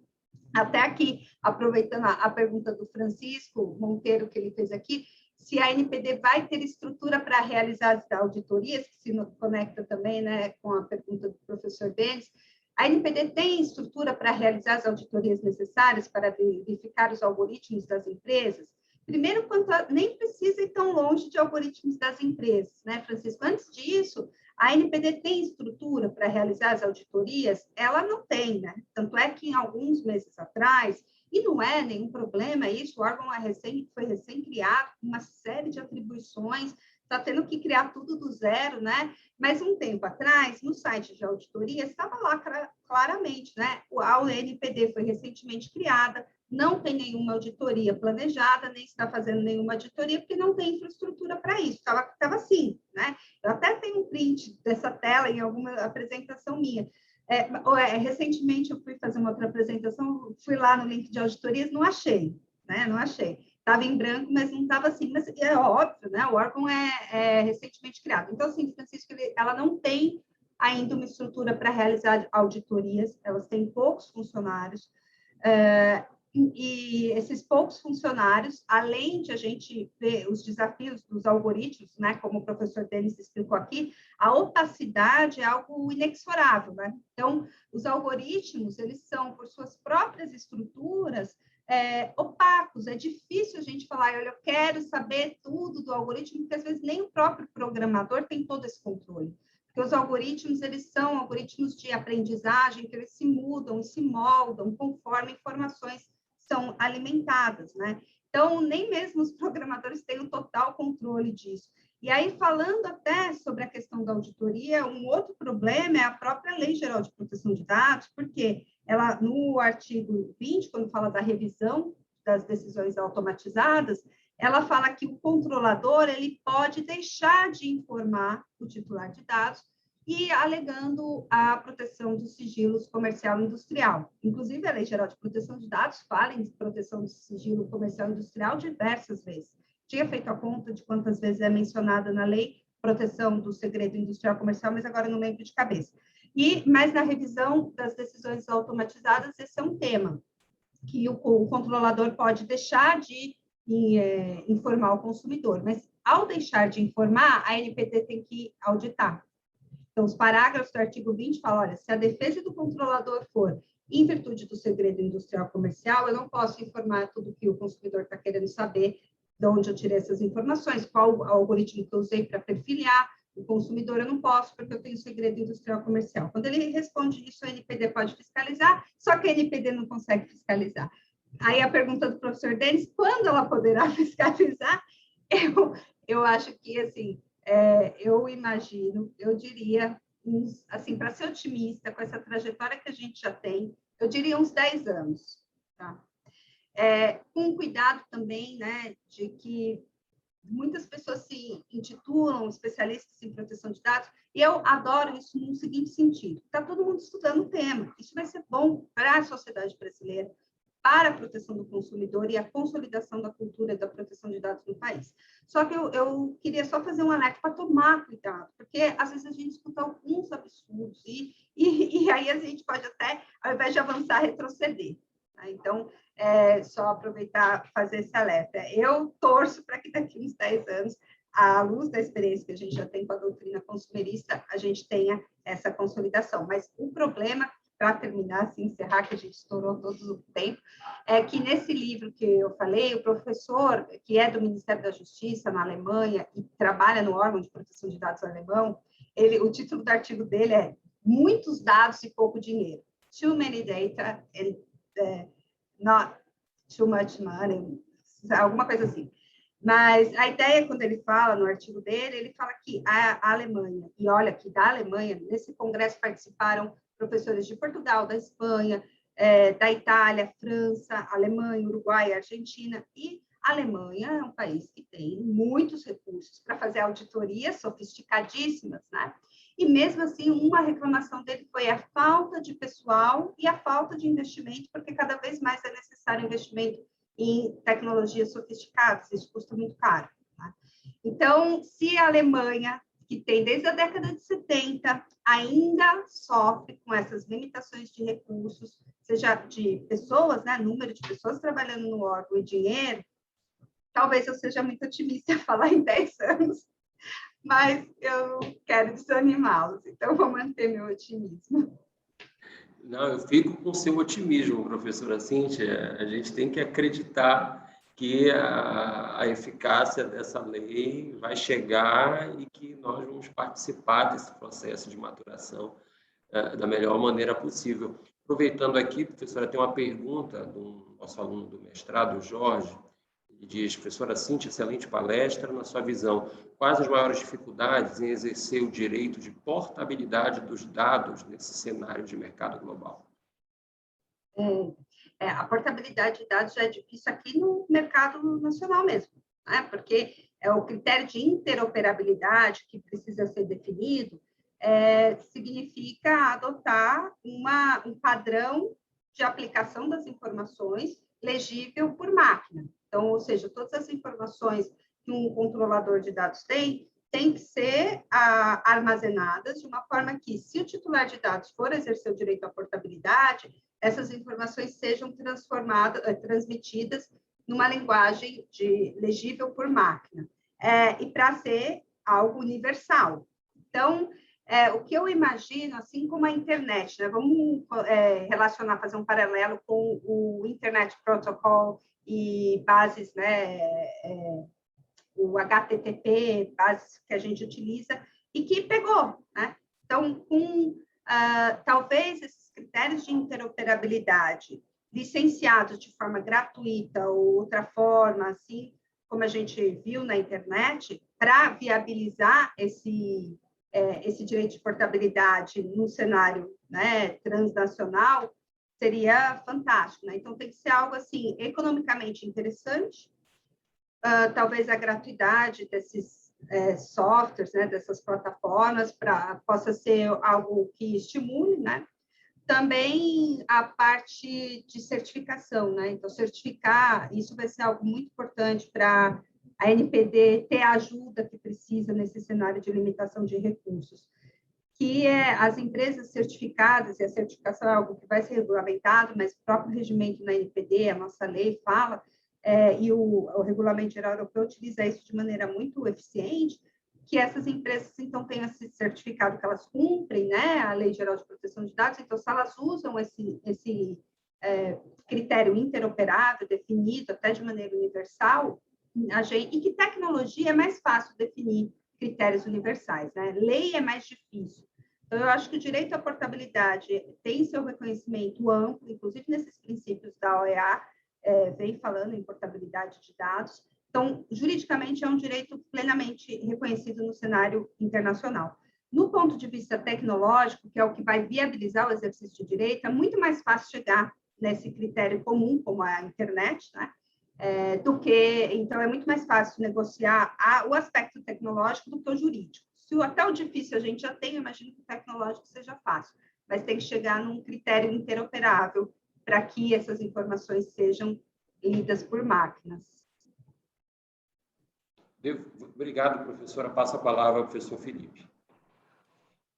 Até aqui, aproveitando a pergunta do Francisco Monteiro, que ele fez aqui, se a NPD vai ter estrutura para realizar as auditorias, que se conecta também, né, com a pergunta do professor Denis, A ANPD tem estrutura para realizar as auditorias necessárias para verificar os algoritmos das empresas? Primeiro, nem precisa ir tão longe de algoritmos das empresas, né, Francisco? Antes disso, a ANPD tem estrutura para realizar as auditorias? Ela não tem, né? Tanto é que, em alguns meses atrás, e não é nenhum problema isso, o órgão foi recém-criado, com uma série de atribuições, está tendo que criar tudo do zero, né? Mas um tempo atrás, no site de auditoria, estava lá claramente, né? A ANPD foi recentemente criada, não tem nenhuma auditoria planejada, nem está fazendo nenhuma auditoria, porque não tem infraestrutura para isso. Estava assim, né? Eu até tenho um print dessa tela em alguma apresentação minha. Recentemente eu fui fazer uma outra apresentação, fui lá no link de auditorias, não achei, né? Não achei. Estava em branco, mas não estava assim. Mas é óbvio, né? O órgão é recentemente criado. Então, assim, Francisco, ela não tem ainda uma estrutura para realizar auditorias, elas têm poucos funcionários, e esses poucos funcionários, além de a gente ver os desafios dos algoritmos, né, como o professor Denis explicou aqui, a opacidade é algo inexorável, né? Então, os algoritmos, eles são, por suas próprias estruturas, opacos, é difícil a gente falar, olha, eu quero saber tudo do algoritmo, porque às vezes nem o próprio programador tem todo esse controle. Porque os algoritmos, eles são algoritmos de aprendizagem, que eles se mudam e se moldam conforme informações são alimentadas, né? Então, nem mesmo os programadores têm o total controle disso. E aí, falando até sobre a questão da auditoria, um outro problema é a própria Lei Geral de Proteção de Dados, porque ela, no artigo 20, quando fala da revisão das decisões automatizadas, ela fala que o controlador ele pode deixar de informar o titular de dados e alegando a proteção dos sigilos comercial e industrial. Inclusive, a Lei Geral de Proteção de Dados fala em proteção do sigilo comercial e industrial diversas vezes. Tinha feito a conta de quantas vezes é mencionada na lei proteção do segredo industrial comercial, mas agora não lembro de cabeça. Mas na revisão das decisões automatizadas, esse é um tema, que o controlador pode deixar de informar o consumidor, mas ao deixar de informar, a ANPD tem que auditar. Então, os parágrafos do artigo 20 falam, olha, se a defesa do controlador for em virtude do segredo industrial comercial, eu não posso informar tudo que o consumidor está querendo saber, de onde eu tirei essas informações, qual algoritmo que eu usei para perfilhar o consumidor, eu não posso, porque eu tenho segredo industrial comercial. Quando ele responde isso, a ANPD pode fiscalizar, só que a ANPD não consegue fiscalizar. Aí a pergunta do professor Denis, quando ela poderá fiscalizar? Eu acho que, assim, eu imagino, eu diria, assim, para ser otimista, com essa trajetória que a gente já tem, eu diria uns 10 anos, tá? Com cuidado também, né, de que muitas pessoas se intitulam especialistas em proteção de dados, e eu adoro isso no seguinte sentido, está todo mundo estudando o tema, isso vai ser bom para a sociedade brasileira, para a proteção do consumidor e a consolidação da cultura da proteção de dados no país. Só que eu queria só fazer um alerta para tomar cuidado, porque às vezes a gente escuta alguns absurdos e aí a gente pode até, ao invés de avançar, retroceder. Tá? Então, só aproveitar fazer esse alerta. Eu torço para que daqui a uns 10 anos, à luz da experiência que a gente já tem com a doutrina consumerista, a gente tenha essa consolidação. Mas o problema, para terminar, assim, encerrar, que a gente estourou todo o tempo, é que nesse livro que eu falei, o professor, que é do Ministério da Justiça, na Alemanha, e trabalha no órgão de proteção de dados alemão, o título do artigo dele é Muitos Dados e Pouco Dinheiro. Too many data and not too much money, alguma coisa assim. Mas a ideia, quando ele fala no artigo dele, ele fala que a Alemanha, e olha que da Alemanha, nesse congresso participaram professores de Portugal, da Espanha, da Itália, França, Alemanha, Uruguai, Argentina, e a Alemanha é um país que tem muitos recursos para fazer auditorias sofisticadíssimas, né? E mesmo assim, uma reclamação dele foi a falta de pessoal e a falta de investimento, porque cada vez mais é necessário investimento em tecnologias sofisticadas, isso custa muito caro. Tá? Então, se a Alemanha, que tem desde a década de 70, ainda sofre com essas limitações de recursos, seja de pessoas, né, número de pessoas trabalhando no órgão e dinheiro, talvez eu seja muito otimista a falar em 10 anos, mas eu quero desanimá-los, então vou manter meu otimismo. Não, eu fico com o seu otimismo, professora Cíntia. A gente tem que acreditar que a eficácia dessa lei vai chegar e que nós vamos participar desse processo de maturação da melhor maneira possível. Aproveitando aqui, professora, tem uma pergunta do nosso aluno do mestrado, Jorge, ele diz: professora Cíntia, excelente palestra. Na sua visão, quais as maiores dificuldades em exercer o direito de portabilidade dos dados nesse cenário de mercado global? A portabilidade de dados já é difícil aqui no mercado nacional mesmo, né? Porque o critério de interoperabilidade que precisa ser definido significa adotar um padrão de aplicação das informações legível por máquina. Então, ou seja, todas as informações que um controlador de dados tem que ser armazenadas de uma forma que, se o titular de dados for exercer o direito à portabilidade, essas informações sejam transmitidas numa linguagem legível por máquina, e para ser algo universal. Então, o que eu imagino, assim como a internet, né? Vamos relacionar, fazer um paralelo com o Internet Protocol e bases, né? O HTTP, bases que a gente utiliza, e que pegou, né? Então, talvez esses critérios de interoperabilidade licenciados de forma gratuita ou outra forma, assim como a gente viu na internet, para viabilizar esse direito de portabilidade no cenário, né, transnacional, seria fantástico, né? Então, tem que ser algo, assim, economicamente interessante, talvez a gratuidade desses softwares, né, dessas plataformas, possa ser algo que estimule, né? Também a parte de certificação, né? Então, certificar, isso vai ser algo muito importante para a NPD ter a ajuda que precisa nesse cenário de limitação de recursos, que as empresas certificadas, e a certificação é algo que vai ser regulamentado, mas o próprio regimento na NPD, a nossa lei fala, e o Regulamento Geral Europeu utiliza isso de maneira muito eficiente, que essas empresas, então, tenham esse certificado que elas cumprem, né, a Lei Geral de Proteção de Dados. Então, se elas usam esse critério interoperável, definido até de maneira universal, e que tecnologia é mais fácil definir critérios universais, né? Lei é mais difícil. Então, eu acho que o direito à portabilidade tem seu reconhecimento amplo, inclusive nesses princípios da OEA, vem falando em portabilidade de dados. Então, juridicamente, é um direito plenamente reconhecido no cenário internacional. No ponto de vista tecnológico, que é o que vai viabilizar o exercício de direito, é muito mais fácil chegar nesse critério comum, como a internet, né? Então, é muito mais fácil negociar o aspecto tecnológico do que o jurídico. Se até o difícil a gente já tem, eu imagino que o tecnológico seja fácil, mas tem que chegar num critério interoperável para que essas informações sejam lidas por máquinas. Obrigado, professora. Passa a palavra ao professor Felipe.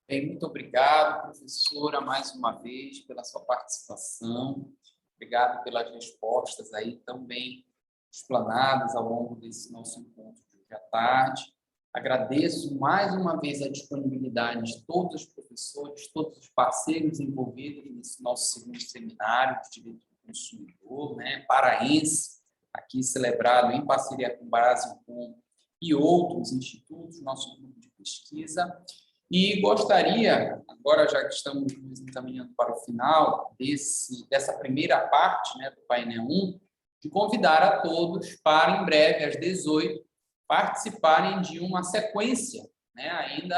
Bem, muito obrigado, professora, mais uma vez, pela sua participação. Obrigado pelas respostas aí também explanadas ao longo desse nosso encontro de hoje à tarde. Agradeço mais uma vez a disponibilidade de todos os professores, todos os parceiros envolvidos nesse nosso segundo seminário de Direito do Consumidor, né, paraense, aqui celebrado em parceria com o Brasilcom e outros institutos, nosso grupo de pesquisa. E gostaria, agora já que estamos nos encaminhando para o final dessa primeira parte, né, do painel 1, de convidar a todos para, em breve, às 18h, participarem de uma sequência, né, ainda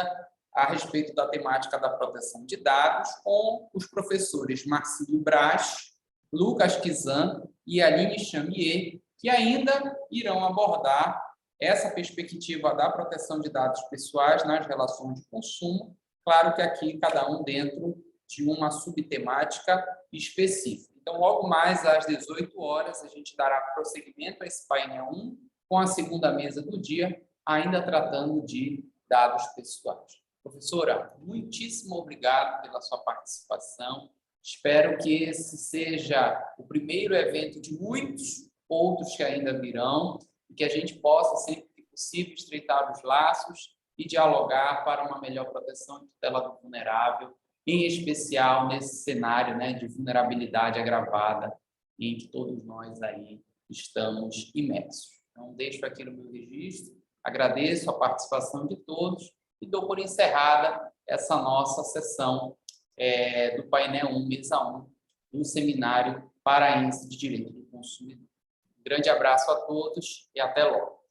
a respeito da temática da proteção de dados, com os professores Marcílio Braz, Lucas Kizan e Aline Chamier, que ainda irão abordar essa perspectiva da proteção de dados pessoais nas relações de consumo, claro que aqui cada um dentro de uma subtemática específica. Então, logo mais às 18h, a gente dará prosseguimento a esse painel 1, com a segunda mesa do dia, ainda tratando de dados pessoais. Professora, muitíssimo obrigado pela sua participação. Espero que esse seja o primeiro evento de muitos outros que ainda virão, e que a gente possa, sempre que possível, estreitar os laços e dialogar para uma melhor proteção e tutela do vulnerável em especial nesse cenário, né, de vulnerabilidade agravada em que todos nós aí estamos imersos. Então, deixo aqui no meu registro, agradeço a participação de todos e dou por encerrada essa nossa sessão do painel 1, mesa 1, do Seminário Paraense de Direito do Consumidor. Um grande abraço a todos e até logo.